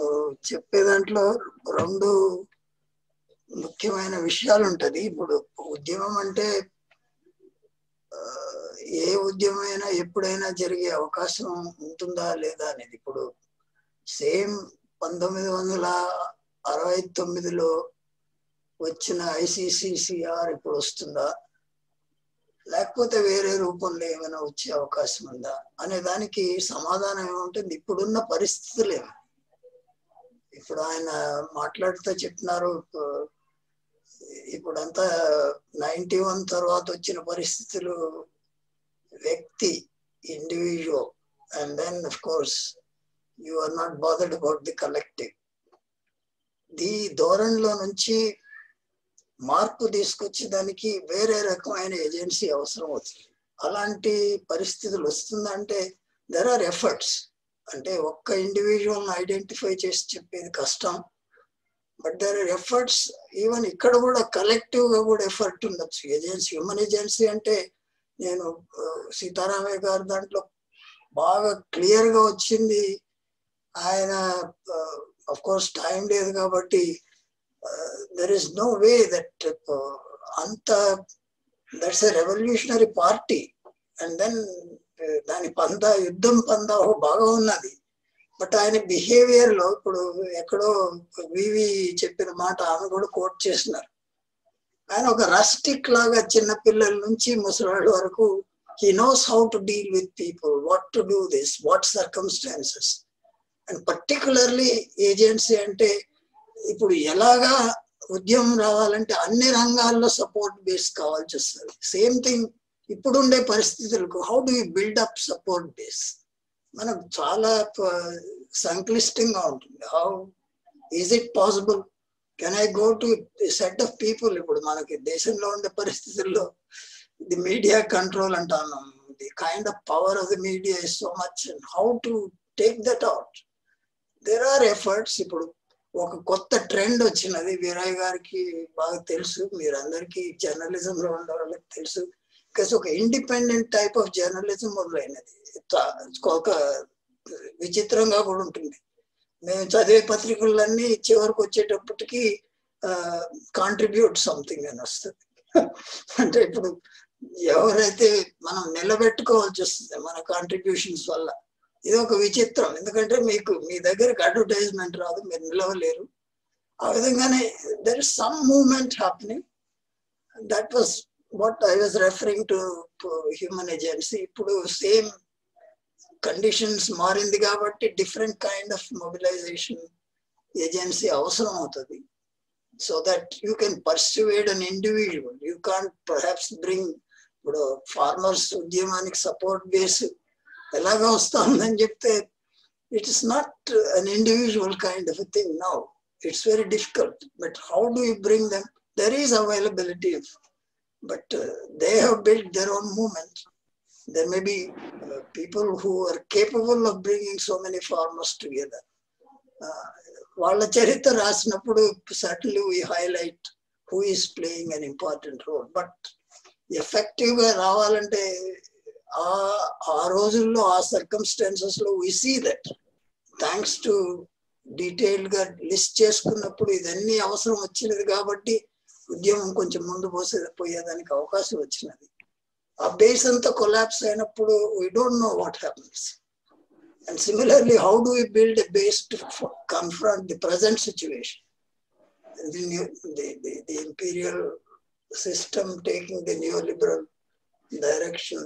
చెప్పే దాంట్లో 2 ముఖ్యమైన విషయాలు ఉంటది. ఇప్పుడు ఉద్యమం అంటే ఏ ఉద్యమైనా ఎప్పుడైనా జరిగే అవకాశం ఉంటుందా లేదా అనేది. ఇప్పుడు సేమ్ 1969లో వచ్చిన ICCCR ఇప్పుడు వస్తుందా, లేకపోతే వేరే రూపంలో ఏమైనా వచ్చే అవకాశం ఉందా అనే దానికి సమాధానం ఏముంటుంది, ఇప్పుడున్న పరిస్థితులే. ఇప్పుడు ఆయన మాట్లాడుతూ చెప్పినారు, ఇప్పుడంతా 91 తర్వాత వచ్చిన పరిస్థితులు వ్యక్తి, individual, and then of course you are not bothered about the collective. ఈ ధోరణిలో నుంచి మార్పు తీసుకొచ్చేదానికి వేరే రకమైన ఏజెన్సీ అవసరం అవుతుంది. అలాంటి పరిస్థితులు వస్తుందంటే దెర్ ఆర్ ఎఫర్ట్స్. అంటే ఒక్క ఇండివిజువల్ని ఐడెంటిఫై చేసి చెప్పేది కష్టం, but there our efforts. Even ఇక్కడ కూడా కలెక్టివ్ గా కూడా ఎఫర్ట్ ఉండొచ్చు. ఏజెన్సీ, హ్యూమన్ ఏజెన్సీ అంటే నేను సీతారామయ్య గారి దాంట్లో బాగా క్లియర్ గా వచ్చింది. ఆయన ఆఫ్ కోర్స్ టైం లేదు కాబట్టి there is no way that that's a revolutionary party, and then దాని యుద్ధం పందా బాగా ఉన్నది. బట్ ఆయన బిహేవియర్ లో ఇప్పుడు ఎక్కడో వివి చెప్పిన మాట ఆమె కూడా కోట్ చేస్తున్నారు. ఆయన ఒక రస్టిక్ లాగా చిన్న పిల్లల నుంచి ముసలాళ్ళ వరకు he knows how to deal with people, what to do this, what circumstances. And particularly agency అంటే ఇప్పుడు ఎలాగా ఉద్యమం రావాలంటే అన్ని రంగాల్లో సపోర్ట్ బేస్ కావాల్సి వస్తుంది. సేమ్ థింగ్ ఇప్పుడుండే పరిస్థితులకు how do you build up support base మనకు చాలా సంక్లిష్టంగా ఉంటుంది. How is it possible? Can I go to set of people? ఇప్పుడు మనకి దేశంలో ఉండే పరిస్థితుల్లో ది మీడియా కంట్రోల్ అంటాను, the kind of power of the media is so much, and how to take that out. There are efforts. ఇప్పుడు ఒక కొత్త trend వచ్చినది, వీరయ్య గారికి బాగా తెలుసు, మీరందరికీ జర్నలిజంలో ఉండే వాళ్ళకి తెలుసు. బికాస్ ఒక ఇండిపెండెంట్ టైప్ ఆఫ్ జర్నలిజం మొదలైనది. ఒక విచిత్రంగా కూడా ఉంటుంది. మేము చదివే పత్రికలన్నీ చివరికి వచ్చేటప్పటికి కాంట్రిబ్యూట్ సంథింగ్ అని వస్తుంది. అంటే ఇప్పుడు ఎవరైతే మనం నిలబెట్టుకోవాల్సి వస్తుంది మన కాంట్రిబ్యూషన్స్ వల్ల. ఇది ఒక విచిత్రం, ఎందుకంటే మీకు మీ దగ్గరికి అడ్వర్టైజ్మెంట్ రాదు, మీరు నిలవలేరు. ఆ విధంగానే there is some movement happening. That was what I was referring to human agency. ఇప్పుడు సేమ్ కండిషన్స్ మారింది కాబట్టి different kind of mobilisation agency అవసరం అవుతుంది. So that you can persuade an individual. You can't perhaps bring, ఇప్పుడు farmers ఉద్యమానికి support base ఎలాగా వస్తుందని చెప్తే it is not an individual kind of a thing now. It's very difficult. But how do you bring them? There is availability of, but they have built their own movement. There may be people who are capable of bringing so many farmers together. వాళ్ళ చరిత్ర రాసినప్పుడు certainly we highlight who is playing an important role. But ఎఫెక్టివ్గా రావాలంటే ఆ రోజుల్లో ఆ circumstances లో we see that thanks to detailed గా లిస్ట్ చేసుకున్నప్పుడు ఇదన్నీ అవసరం వచ్చినది కాబట్టి ఉద్యమం కొంచెం ముందు పోయేదానికి అవకాశం వచ్చినది. ఆ బేస్ అంతా కొలాప్స్ అయినప్పుడు we don't know what happens. And similarly how do we build a base to confront the present situation? The imperial system taking the neoliberal direction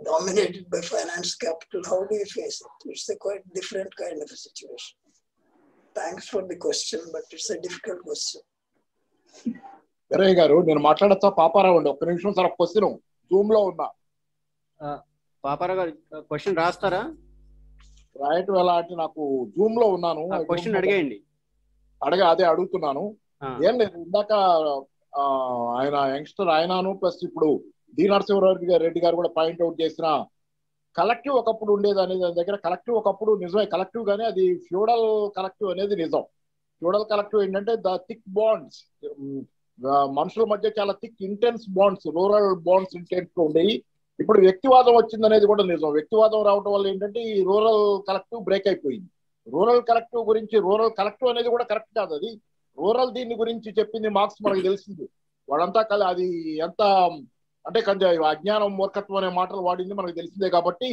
dominated by finance capital. How do you face it? It's a quite different kind of a situation. Thanks for the question, but it's a difficult question. Veeraiah garu, నేను మాట్లాడచ్చా? పాపారావు అండి, ఒక్క నిమిషం sir. Question Zoom లో ఉన్నా. పాపారావు గారు question రాస్తారా? రాయటం ఎలా అంటే నాకు జూమ్ లో ఉన్నాను. క్వశ్చన్ అడిగేయండి. అదే అడుగుతున్నాను. ఏం లేదు, ఇందాక ఆయన యంగ్స్టర్ ఆయనను ప్లస్ ఇప్పుడు డి నరసింహారావు రెడ్డి గారు కూడా పాయింట్అవుట్ చేసిన కలెక్టివ్ ఒకప్పుడు ఉండేది అనేది దాని దగ్గర. కలెక్టివ్ ఒకప్పుడు నిజమే కలెక్టివ్, కానీ అది ఫ్యూడల్ కలెక్టివ్ అనేది నిజం. ఫ్యూడల్ కలెక్టివ్ ఏంటంటే ద థిక్ బాండ్స్, మనుషుల మధ్య చాలా thick intense bonds, rural bonds intense ఉండేవి. ఇప్పుడు వ్యక్తివాదం వచ్చింది అనేది కూడా నిజం. వ్యక్తివాదం రావడం వల్ల ఏంటంటే ఈ రూరల్ కలెక్టివ్ బ్రేక్ అయిపోయింది. రూరల్ కలెక్టివ్ గురించి, రూరల్ కలెక్టివ్ అనేది కూడా కరెక్ట్ కాదు. అది రూరల్ దీని గురించి చెప్పింది మార్క్స్ మనకు తెలిసింది. వాళ్ళంతా అది ఎంత అంటే కొంచెం అజ్ఞానం, మూర్ఖత్వం అనే మాటలు వాడింది మనకు తెలిసిందే. కాబట్టి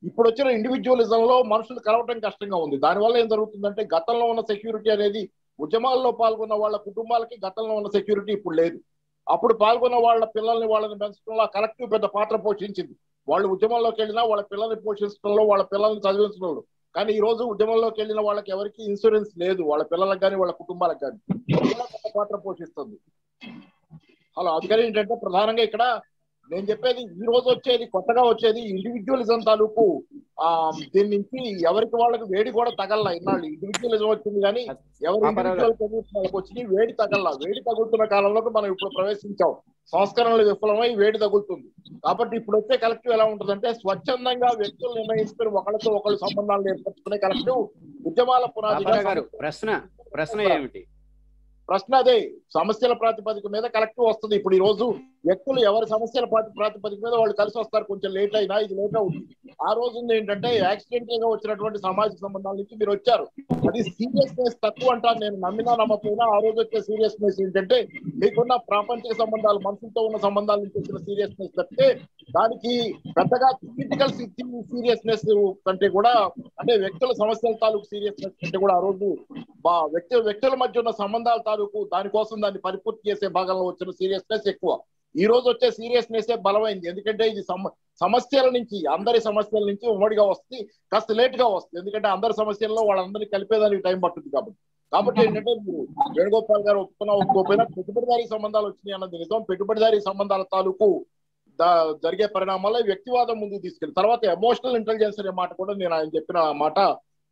ఇప్పుడు వచ్చిన ఇండివిజువలిజం లో మనుషులు కలవటం కష్టంగా ఉంది. దానివల్ల ఏం జరుగుతుందంటే గతంలో ఉన్న సెక్యూరిటీ అనేది ఉద్యమాల్లో పాల్గొన్న వాళ్ళ కుటుంబాలకి గతంలో ఉన్న సెక్యూరిటీ ఇప్పుడు లేదు. అప్పుడు పాల్గొన్న వాళ్ళ పిల్లల్ని వాళ్ళని పెంచడంలో కలెక్టివ్ పెద్ద పాత్ర పోషించింది. వాళ్ళు ఉద్యమంలోకి వెళ్ళినా వాళ్ళ పిల్లల్ని పోషించడంలో, వాళ్ళ పిల్లల్ని చదివించడంలో. కానీ ఈ రోజు ఉద్యమంలోకి వెళ్ళిన వాళ్ళకి ఎవరికి ఇన్సూరెన్స్ లేదు, వాళ్ళ పిల్లలకు కానీ వాళ్ళ కుటుంబాలకు కానీ. పెద్ద పాత్ర పోషిస్తుంది. అలా అందుకని ఏంటంటే ప్రధానంగా ఇక్కడ నేను చెప్పేది ఈ రోజు వచ్చేది, కొత్తగా వచ్చేది ఇండివిజువలిజం తాలూకు. దీని నుంచి ఎవరికి వాళ్ళకి వేడి కూడా తగల్లా. ఇన్నాళ్ళు ఇండివిజువలిజం వచ్చింది కానీ ఎవరు ఇండివిజువల్ వాళ్ళకి వచ్చి వేడి తగల్లా. వేడి తగులుతున్న కాలంలోకి మనం ఇప్పుడు ప్రవేశించాం. సంస్కరణలు విఫలమై వేడి తగులుతుంది. కాబట్టి ఇప్పుడు వచ్చే కలెక్టివ్ ఎలా ఉంటుందంటే స్వచ్ఛందంగా వ్యక్తులు నిర్ణయించుకుని ఒకళ్ళతో ఒకళ్ళు సంబంధాలు ఏర్పరచుకునే కలెక్టివ్ ఉద్యమాల పునాదిగా. ప్రశ్న ఏమిటి? ప్రశ్న అదే, సమస్యల ప్రాతిపదిక మీద కలెక్టివ్ వస్తుంది. ఇప్పుడు ఈ రోజు వ్యక్తులు ఎవరి సమస్యల ప్రాతిపదిక మీద వాళ్ళు కలిసి వస్తారు. కొంచెం లేట్ అయినా ఇది లేట్ అవుతుంది. ఆ రోజు ఏంటంటే యాక్సిడెంటల్ గా వచ్చినటువంటి సామాజిక సంబంధాల నుంచి మీరు వచ్చారు. అది సీరియస్నెస్ తక్కువ అంటారు. నేను నమ్మినా నమ్మకపోయినా ఆ రోజు వచ్చే సీరియస్నెస్ ఏంటంటే మీకున్న ప్రాపంచిక సంబంధాలు, మనుషులతో ఉన్న సంబంధాల నుంచి వచ్చిన సీరియస్నెస్ తప్పితే దానికి పెద్దగా పొలిటికల్ సీరియస్నెస్ కంటే కూడా, అంటే వ్యక్తుల సమస్యల తాలూకు సీరియస్నెస్ కంటే కూడా ఆ రోజు వ్యక్తుల మధ్య ఉన్న సంబంధాల తాలూకు దానికోసం దాన్ని పరిపూర్తి చేసే భాగంలో వచ్చిన సీరియస్నెస్ ఎక్కువ. ఈ రోజు వచ్చే సీరియస్నెస్ బలమైంది. ఎందుకంటే ఇది సమస్యల నుంచి, అందరి సమస్యల నుంచి ఉమ్మడిగా వస్తుంది, కాస్త లేట్ గా వస్తుంది. ఎందుకంటే అందరి సమస్యల్లో వాళ్ళందరినీ కలిపేదానికి టైం పడుతుంది కాబట్టి ఏంటంటే మీరు వేణుగోపాల్ గారు ఒప్పుకోకపోయినా పెట్టుబడిదారీ సంబంధాలు వచ్చినాయి అన్నది నిజం. పెట్టుబడిదారీ సంబంధాల తాలూకు జరిగే పరిణామాల్లో వ్యక్తివాదం ముందుకు తీసుకెళ్ళి తర్వాత ఎమోషనల్ ఇంటెలిజెన్స్ అనే మాట కూడా నేను ఆయన చెప్పిన మాట.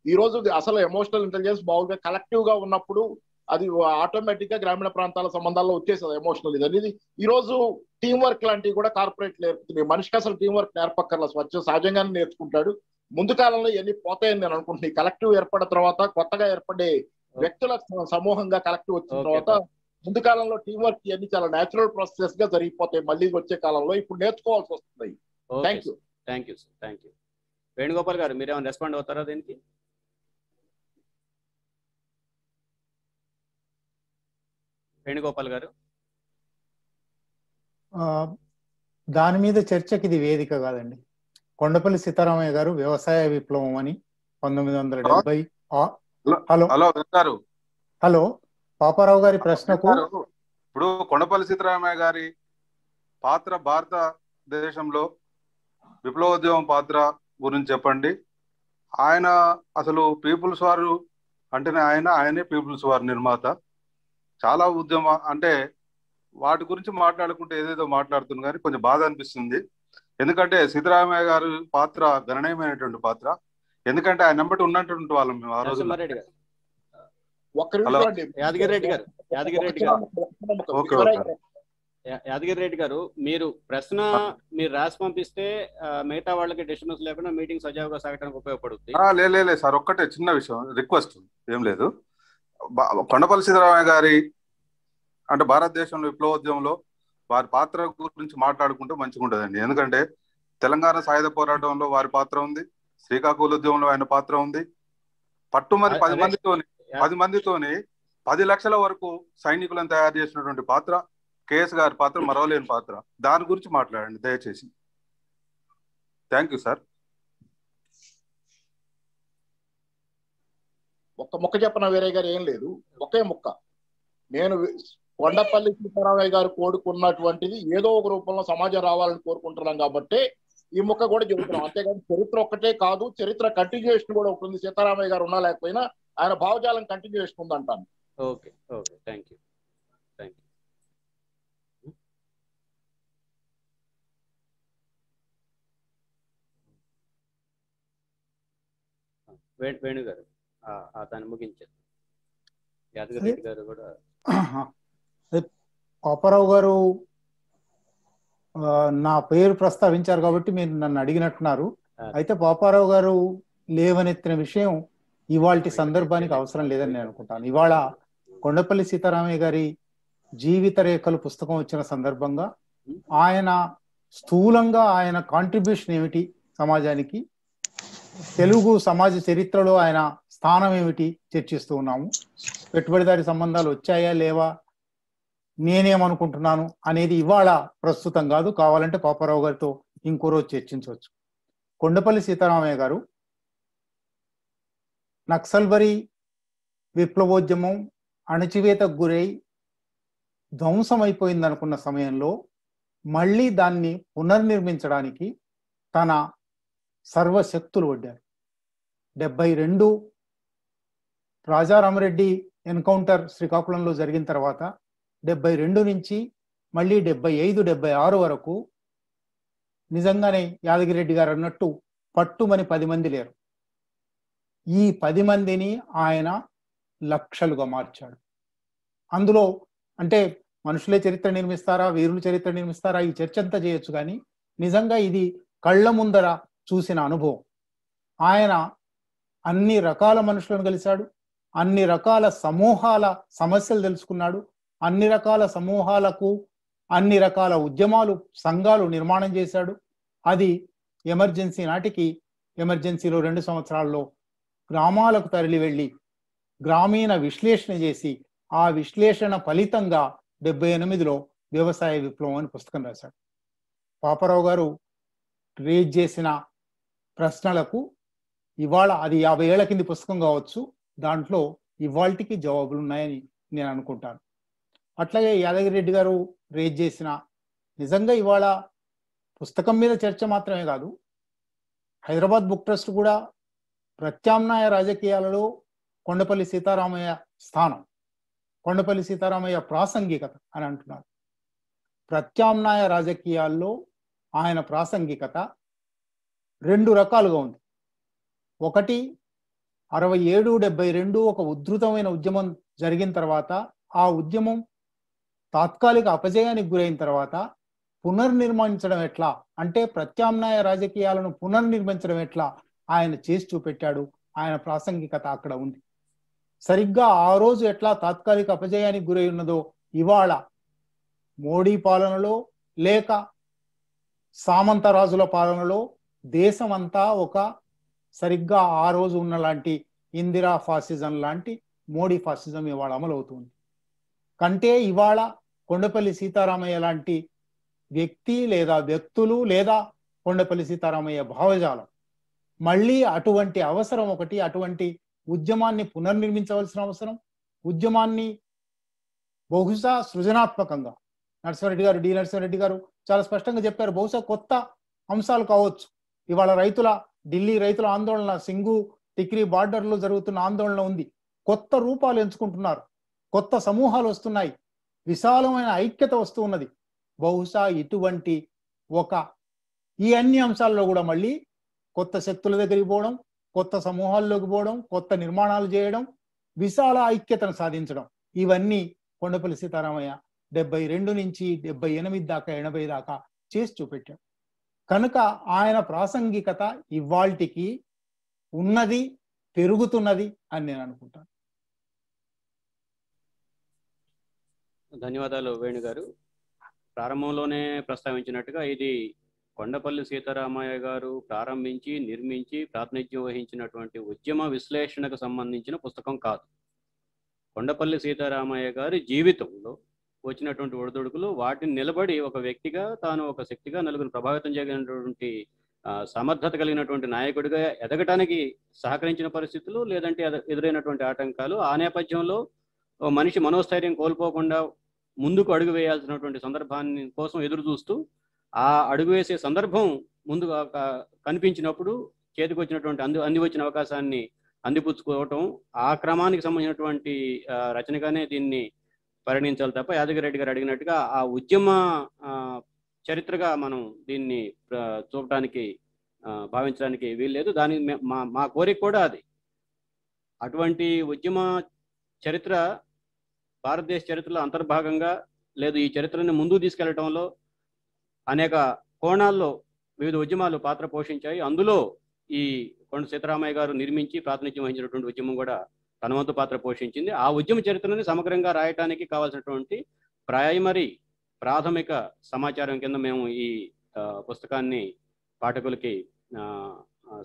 ఈ రోజు అసలు ఎమోషనల్ ఇంటెలిజెన్స్ బాగుగా కలెక్టివ్ గా ఉన్నప్పుడు అది ఆటోమేటిక్ గా గ్రామీణ ప్రాంతాల సంబంధాల్లో వచ్చేస్తుంది ఎమోషనల్ ఇది అనేది. ఈ రోజు టీం వర్క్ లాంటివి కూడా కార్పొరేట్ నేర్పుతున్నాయి. మనిషికి అసలు టీం వర్క్ నేర్పక్కర్ల, సహజంగానే నేర్చుకుంటాడు. ముందు కాలంలో ఇవన్నీ పోతాయని నేను అనుకుంటున్నాను. కలెక్టివ్ ఏర్పడిన తర్వాత, కొత్తగా ఏర్పడే వ్యక్తుల సమూహంగా కలెక్టివ్ వచ్చిన తర్వాత ముందు కాలంలో టీం వర్క్ ఇవన్నీ చాలా నేచురల్ ప్రాసెస్ గా జరిగిపోతాయి. మళ్ళీ వచ్చే కాలంలో ఇప్పుడు నేర్చుకోవాల్సి వస్తుంది. Thank you. వేణుగోపాల్ గారు మీరేమైనా రెస్పాండ్ అవుతారా దీనికి? వేణుగోపాల్ గారు, దాని మీద చర్చకి ఇది వేదిక కాదండి. కొండపల్లి సీతారామయ్య గారు వ్యవసాయ విప్లవం అని 1970. హలో పాపారావు గారి ప్రశ్నకు ఇప్పుడు కొండపల్లి సీతారామయ్య గారి పాత్ర భారతదేశంలో విప్లవోద్యమం పాత్ర గురించి చెప్పండి. ఆయన అసలు పీపుల్స్ వారు అంటేనే ఆయనే పీపుల్స్ వారు నిర్మాత. చాలా ఉద్యమ అంటే వాటి గురించి మాట్లాడుకుంటే ఏదేదో మాట్లాడుతుంది కానీ కొంచెం బాధ అనిపిస్తుంది. ఎందుకంటే సీతారామయ్య గారి పాత్ర గణనీయమైనటువంటి పాత్ర. ఎందుకంటే ఆయన వెంబడి ఉన్నటువంటి వాళ్ళం మేము ఆ రోజు. యాదగిరి రెడ్డి గారు, మీరు ప్రశ్న రాసి పంపిస్తే మిగతా వాళ్ళకి డిస్టర్బెన్స్ లేకుండా మీటింగ్ సజావుగా సాగడానికి ఉపయోగపడుతుంది. లేదు సార్, ఒక్కటే చిన్న విషయం రిక్వెస్ట్, ఏం లేదు. కొండపల్లి సీతారామయ్య గారి అంటే భారతదేశంలో విప్లవోద్యమంలో వారి పాత్ర గురించి మాట్లాడుకుంటే మంచిగా ఉంటుందండి. ఎందుకంటే తెలంగాణ సాయుధ పోరాటంలో వారి పాత్ర ఉంది, శ్రీకాకుళ ఉద్యమంలో ఆయన పాత్ర ఉంది. పట్టుమరి 10 మందితోని 10 లక్షల వరకు సైనికులను తయారు చేసినటువంటి పాత్ర కేఎస్ గారి పాత్ర మరవలేని పాత్ర. దాని గురించి మాట్లాడండి దయచేసి. Thank you sir. ఒక్క ముక్క చెప్పిన వేరే గారు ఏం లేదు, ఒకే ముక్క. నేను కొండపల్లి సీతారామయ్య గారు కోరుకున్నటువంటిది ఏదో ఒక రూపంలో సమాజం రావాలని కోరుకుంటున్నాం కాబట్టి ఈ ముక్క కూడా చెబుతున్నాం. అంతేగాని చరిత్ర ఒక్కటే కాదు, చరిత్ర కంటిన్యూషన్ కూడా ఉంటుంది. సీతారామయ్య గారు ఉన్నా లేకపోయినా ఆయన భావజాలం కంటిన్యూషన్ ఉంది అంటాను. Okay, thank you. వేణు గారు దాన్ని ముగించారు. యాదగిరి రెడ్డి గారు కూడా. పాపారావు గారు నా పేరు ప్రస్తావించారు కాబట్టి మీరు నన్ను అడిగినట్టున్నారు. అయితే పాపారావు గారు లేవనెత్తిన విషయం ఇవాల్టి సందర్భానికి అవసరం లేదని నేను అనుకుంటాను. ఇవాళ కొండపల్లి సీతారామయ్య గారి జీవిత రేఖలు పుస్తకం వచ్చిన సందర్భంగా ఆయన స్థూలంగా ఆయన కాంట్రిబ్యూషన్ ఏమిటి సమాజానికి, తెలుగు సమాజ చరిత్రలో ఆయన స్థానం ఏమిటి చర్చిస్తూ ఉన్నాము. పెట్టుబడిదారి సంబంధాలు వచ్చాయా లేవా, నేనేమనుకుంటున్నాను అనేది ఇవాళ ప్రస్తుతం కాదు. కావాలంటే పాపారావు గారితో ఇంకో రోజు చర్చించవచ్చు. కొండపల్లి సీతారామయ్య గారు నక్సల్బరీ విప్లవోద్యమం అణచివేతకు గురై ధ్వంసం అయిపోయిందనుకున్న సమయంలో మళ్ళీ దాన్ని పునర్నిర్మించడానికి తన సర్వశక్తులు వడ్డారు. 72 రాజారామరెడ్డి ఎన్కౌంటర్ శ్రీకాకుళంలో జరిగిన తర్వాత 72 నుంచి మళ్ళీ 75, 76 వరకు నిజంగానే యాదగిరి రెడ్డి గారు అన్నట్టు పట్టుమని 10 మంది లేరు. ఈ 10 మందిని ఆయన లక్షలుగా మార్చాడు. అందులో అంటే మనుషులే చరిత్ర నిర్మిస్తారా, వీరులు చరిత్ర నిర్మిస్తారా, ఈ చర్చ అంతా చేయొచ్చు. కానీ నిజంగా ఇది కళ్ళ ముందర చూసిన అనుభవం. ఆయన అన్ని రకాల మనుషులను కలిశాడు, అన్ని రకాల సమూహాల సమస్యలు తెలుసుకున్నాడు, అన్ని రకాల సమూహాలకు అన్ని రకాల ఉద్యమాలు సంఘాలు నిర్మాణం చేశాడు. అది ఎమర్జెన్సీ నాటికి ఎమర్జెన్సీలో 2 సంవత్సరాల్లో గ్రామాలకు తరలి వెళ్ళి గ్రామీణ విశ్లేషణ చేసి ఆ విశ్లేషణ ఫలితంగా 78లో వ్యవసాయ విప్లవం అని పుస్తకం రాశాడు. పాపారావు గారు రేజ్ చేసిన ప్రశ్నలకు ఇవాళ అది 50 ఏళ్ల కింది పుస్తకం కావచ్చు, దాంట్లో ఇవాళకి జవాబులు ఉన్నాయని నేను అనుకుంటాను. అట్లాగే యాదగిరి రెడ్డి గారు రేజ్ చేసిన నిజంగా ఇవాళ పుస్తకం మీద చర్చ మాత్రమే కాదు, హైదరాబాద్ బుక్ ట్రస్ట్ కూడా ప్రత్యామ్నాయ రాజకీయాలలో కొండపల్లి సీతారామయ్య స్థానం, కొండపల్లి సీతారామయ్య ప్రాసంగికత అని అంటున్నారు. ప్రత్యామ్నాయ రాజకీయాల్లో ఆయన ప్రాసంగికత 2 రకాలుగా ఉంది. ఒకటి 67-72 ఒక ఉధృతమైన ఉద్యమం జరిగిన తర్వాత, ఆ ఉద్యమం తాత్కాలిక అపజయానికి గురైన తర్వాత పునర్నిర్మించడం ఎట్లా, అంటే ప్రత్యామ్నాయ రాజకీయాలను పునర్నిర్మించడం ఎట్లా ఆయన చేసి చూపెట్టాడు. ఆయన ప్రాసంగికత అక్కడ ఉంది. సరిగ్గా ఆ రోజు ఎట్లా తాత్కాలిక అపజయానికి గురై ఉన్నదో ఇవాళ మోడీ పాలనలో లేక సామంతరాజుల పాలనలో దేశమంతా ఒక సరిగ్గా ఆ రోజు ఉన్నలాంటి ఇందిరా ఫాసిజం లాంటి మోడీ ఫాసిజం ఇవాళ అమలవుతుంది. కంటే ఇవాళ కొండపల్లి సీతారామయ్య లాంటి వ్యక్తి లేదా వ్యక్తులు లేదా కొండపల్లి సీతారామయ్య భావజాలం మళ్ళీ అటువంటి అవసరం ఒకటి, అటువంటి ఉద్యమాన్ని పునర్నిర్మించవలసిన అవసరం, ఉద్యమాన్ని బహుశా సృజనాత్మకంగా నరసింహారెడ్డి గారు, డి నరసింహారెడ్డి గారు చాలా స్పష్టంగా చెప్పారు. బహుశా కొత్త అంశాలు కావచ్చు. ఇవాళ ఢిల్లీ రైతుల ఆందోళన, సింగు టిక్రీ బార్డర్లో జరుగుతున్న ఆందోళన ఉంది. కొత్త రూపాలు ఎంచుకుంటున్నారు, కొత్త సమూహాలు వస్తున్నాయి, విశాలమైన ఐక్యత వస్తూ ఉన్నది. బహుశా ఇటువంటి ఈ అన్ని అంశాల్లో కూడా మళ్ళీ కొత్త శక్తుల దగ్గరికి పోవడం, కొత్త సమూహాల్లోకి పోవడం, కొత్త నిర్మాణాలు చేయడం, విశాల ఐక్యతను సాధించడం, ఇవన్నీ కొండపల్లి సీతారామయ్య 72 నుంచి 78 దాకా 80 దాకా చేసి చూపెట్టాడు. కనుక ఆయన ప్రాసంగికత ఇవాల్టికి ఉన్నది, పెరుగుతున్నది అని నేను అనుకుంటాను. ధన్యవాదాలు వేణు గారు. ప్రారంభంలోనే ప్రస్తావించినట్టుగా ఇది కొండపల్లి సీతారామయ్య గారు ప్రారంభించి నిర్మించి ప్రాతినిధ్యం వహించినటువంటి ఉద్యమ విశ్లేషణకు సంబంధించిన పుస్తకం కాదు. కొండపల్లి సీతారామయ్య గారి జీవితంలో వచ్చినటువంటి ఒడిదుడుకులు, వాటిని నిలబడి ఒక వ్యక్తిగా, తాను ఒక శక్తిగా నలుగురు ప్రభావితం చేయగలిగినటువంటి సమర్థత కలిగినటువంటి నాయకుడిగా ఎదగటానికి సహకరించిన పరిస్థితులు, లేదంటే ఎదురైనటువంటి ఆటంకాలు, ఆ నేపథ్యంలో మనిషి మనోస్థైర్యం కోల్పోకుండా ముందుకు అడుగు వేయాల్సినటువంటి సందర్భాన్ని కోసం ఎదురు చూస్తూ ఆ అడుగు వేసే సందర్భం ముందుగా కనిపించినప్పుడు చేతికి వచ్చినటువంటి అంది వచ్చిన అవకాశాన్ని అందిపుచ్చుకోవటం, ఆ క్రమానికి సంబంధించినటువంటి రచనగానే దీన్ని పరిగణించాలి తప్ప యాదగిరి రెడ్డి గారు అడిగినట్టుగా ఆ ఉద్యమ చరిత్రగా మనం దీన్ని చూపడానికి భావించడానికి వీల్లేదు. దాని మా కోరిక కూడా అది. అటువంటి ఉద్యమ చరిత్ర భారతదేశ చరిత్రలో అంతర్భాగంగా లేదు. ఈ చరిత్రని ముందుకు తీసుకెళ్లడంలో అనేక కోణాల్లో వివిధ ఉద్యమాలు పాత్ర పోషించాయి. అందులో ఈ కొండ సీతారామయ్య గారు నిర్మించి ప్రాతినిధ్యం వహించినటువంటి ఉద్యమం కూడా తన వంతు పాత్ర పోషించింది. ఆ ఉద్యమ చరిత్రని సమగ్రంగా రాయటానికి కావాల్సినటువంటి ప్రాథమిక సమాచారం కింద మేము ఈ పుస్తకాన్ని పాఠకులకి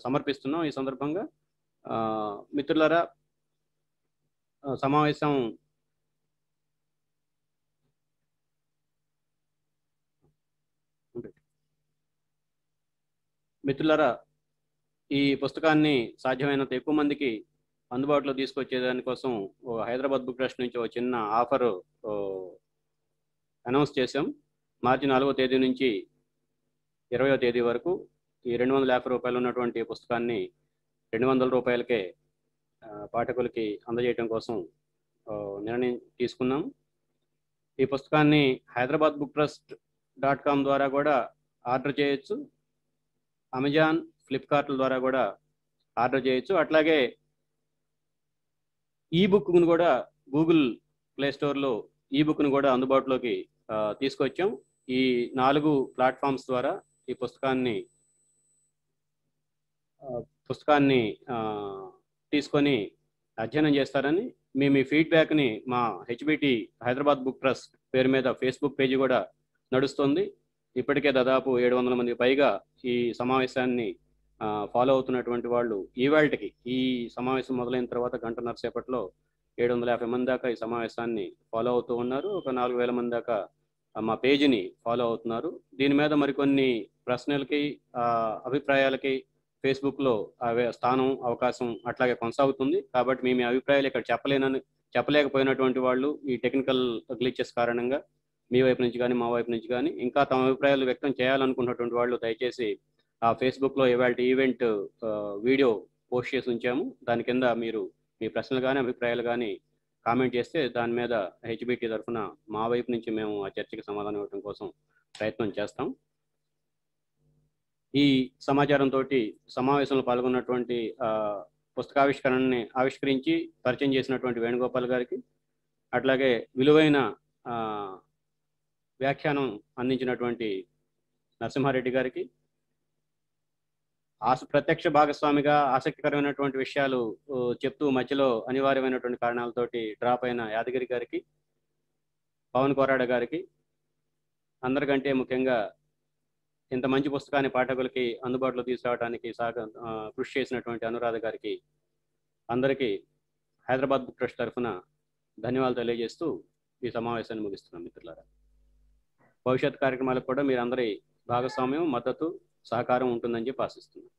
సమర్పిస్తున్నాం. ఈ సందర్భంగా మిత్రులారా, సమావేశం మిత్రులారా, ఈ పుస్తకాన్ని సాధ్యమైనంత ఎక్కువ మందికి అందుబాటులో తీసుకొచ్చేదానికోసం హైదరాబాద్ బుక్ ట్రస్ట్ నుంచి ఒక చిన్న ఆఫర్ అనౌన్స్ చేశాం. మార్చి 4వ తేదీ నుంచి 20వ తేదీ వరకు ఈ 250 రూపాయలు ఉన్నటువంటి పుస్తకాన్ని 200 రూపాయలకే పాఠకులకి అందజేయడం కోసం నిర్ణయం తీసుకున్నాం. ఈ పుస్తకాన్ని హైదరాబాద్ బుక్ ట్రస్ట్.com ద్వారా కూడా ఆర్డర్ చేయొచ్చు, అమెజాన్, ఫ్లిప్కార్ట్ల ద్వారా కూడా ఆర్డర్ చేయొచ్చు. అట్లాగే ఈబుక్ను కూడా గూగుల్ ప్లే స్టోర్లో ఈబుక్ను కూడా అందుబాటులోకి తీసుకొచ్చాం. ఈ 4 ప్లాట్ఫామ్స్ ద్వారా ఈ పుస్తకాన్ని తీసుకొని అధ్యయనం చేస్తారని, మీ ఫీడ్బ్యాక్ని మా హెచ్బిటి హైదరాబాద్ బుక్ ట్రస్ట్ పేరు మీద ఫేస్బుక్ పేజీ కూడా నడుస్తుంది. ఇప్పటికే దాదాపు 700 మంది పైగా ఈ సమావేశాన్ని ఫాలో అవుతున్నటువంటి వాళ్ళు ఈవేళకి ఈ సమావేశం మొదలైన తర్వాత గంటన్నర సేపట్లో 750 మంది దాకా ఈ సమావేశాన్ని ఫాలో అవుతూ ఉన్నారు. ఒక 4000 మంది దాకా మా పేజీని ఫాలో అవుతున్నారు. దీని మీద మరికొన్ని ప్రశ్నలకి అభిప్రాయాలకి ఫేస్బుక్లో స్థానం అవకాశం అట్లాగే కొనసాగుతుంది. కాబట్టి మీ అభిప్రాయాలు ఇక్కడ చెప్పలేకపోయినటువంటి వాళ్ళు ఈ టెక్నికల్ గ్లిచెస్ కారణంగా మీ వైపు నుంచి కానీ మా వైపు నుంచి కానీ ఇంకా తమ అభిప్రాయాలు వ్యక్తం చేయాలనుకున్నటువంటి వాళ్ళు దయచేసి ఆ ఫేస్బుక్లో ఇవాళ ఈవెంట్ వీడియో పోస్ట్ చేసి ఉంచాము. దాని కింద మీరు మీ ప్రశ్నలు కానీ అభిప్రాయాలు కానీ కామెంట్ చేస్తే దాని మీద హెచ్బిటి తరఫున మా వైపు నుంచి మేము ఆ చర్చకి సమాధానం ఇవ్వడం కోసం ప్రయత్నం చేస్తాం. ఈ సమాచారంతో సమావేశంలో పాల్గొన్నటువంటి పుస్తకావిష్కరణని ఆవిష్కరించి పరిచయం చేసినటువంటి వేణుగోపాల్ గారికి, అట్లాగే విలువైన వ్యాఖ్యానం అందించినటువంటి నరసింహారెడ్డి గారికి, ప్రత్యక్ష భాగస్వామిగా ఆసక్తికరమైనటువంటి విషయాలు చెప్తూ మధ్యలో అనివార్యమైనటువంటి కారణాలతోటి డ్రాప్ అయిన యాదగిరి గారికి, పవన్ కోరాడ గారికి, అందరికంటే ముఖ్యంగా ఇంత మంచి పుస్తకాన్ని పాఠకులకి అందుబాటులో తీసుకురావడానికి కృషి చేసినటువంటి అనురాధ గారికి, అందరికీ హైదరాబాద్ బుక్ ట్రస్ట్ తరఫున ధన్యవాదాలు తెలియజేస్తూ ఈ సమావేశాన్ని ముగిస్తున్నాం. మిత్రులారా, భవిష్యత్ కార్యక్రమాలకు కూడా మీరందరి భాగస్వామ్యం, మద్దతు, సహకారం ఉంటుందని చెప్పి ఆశిస్తున్నాం.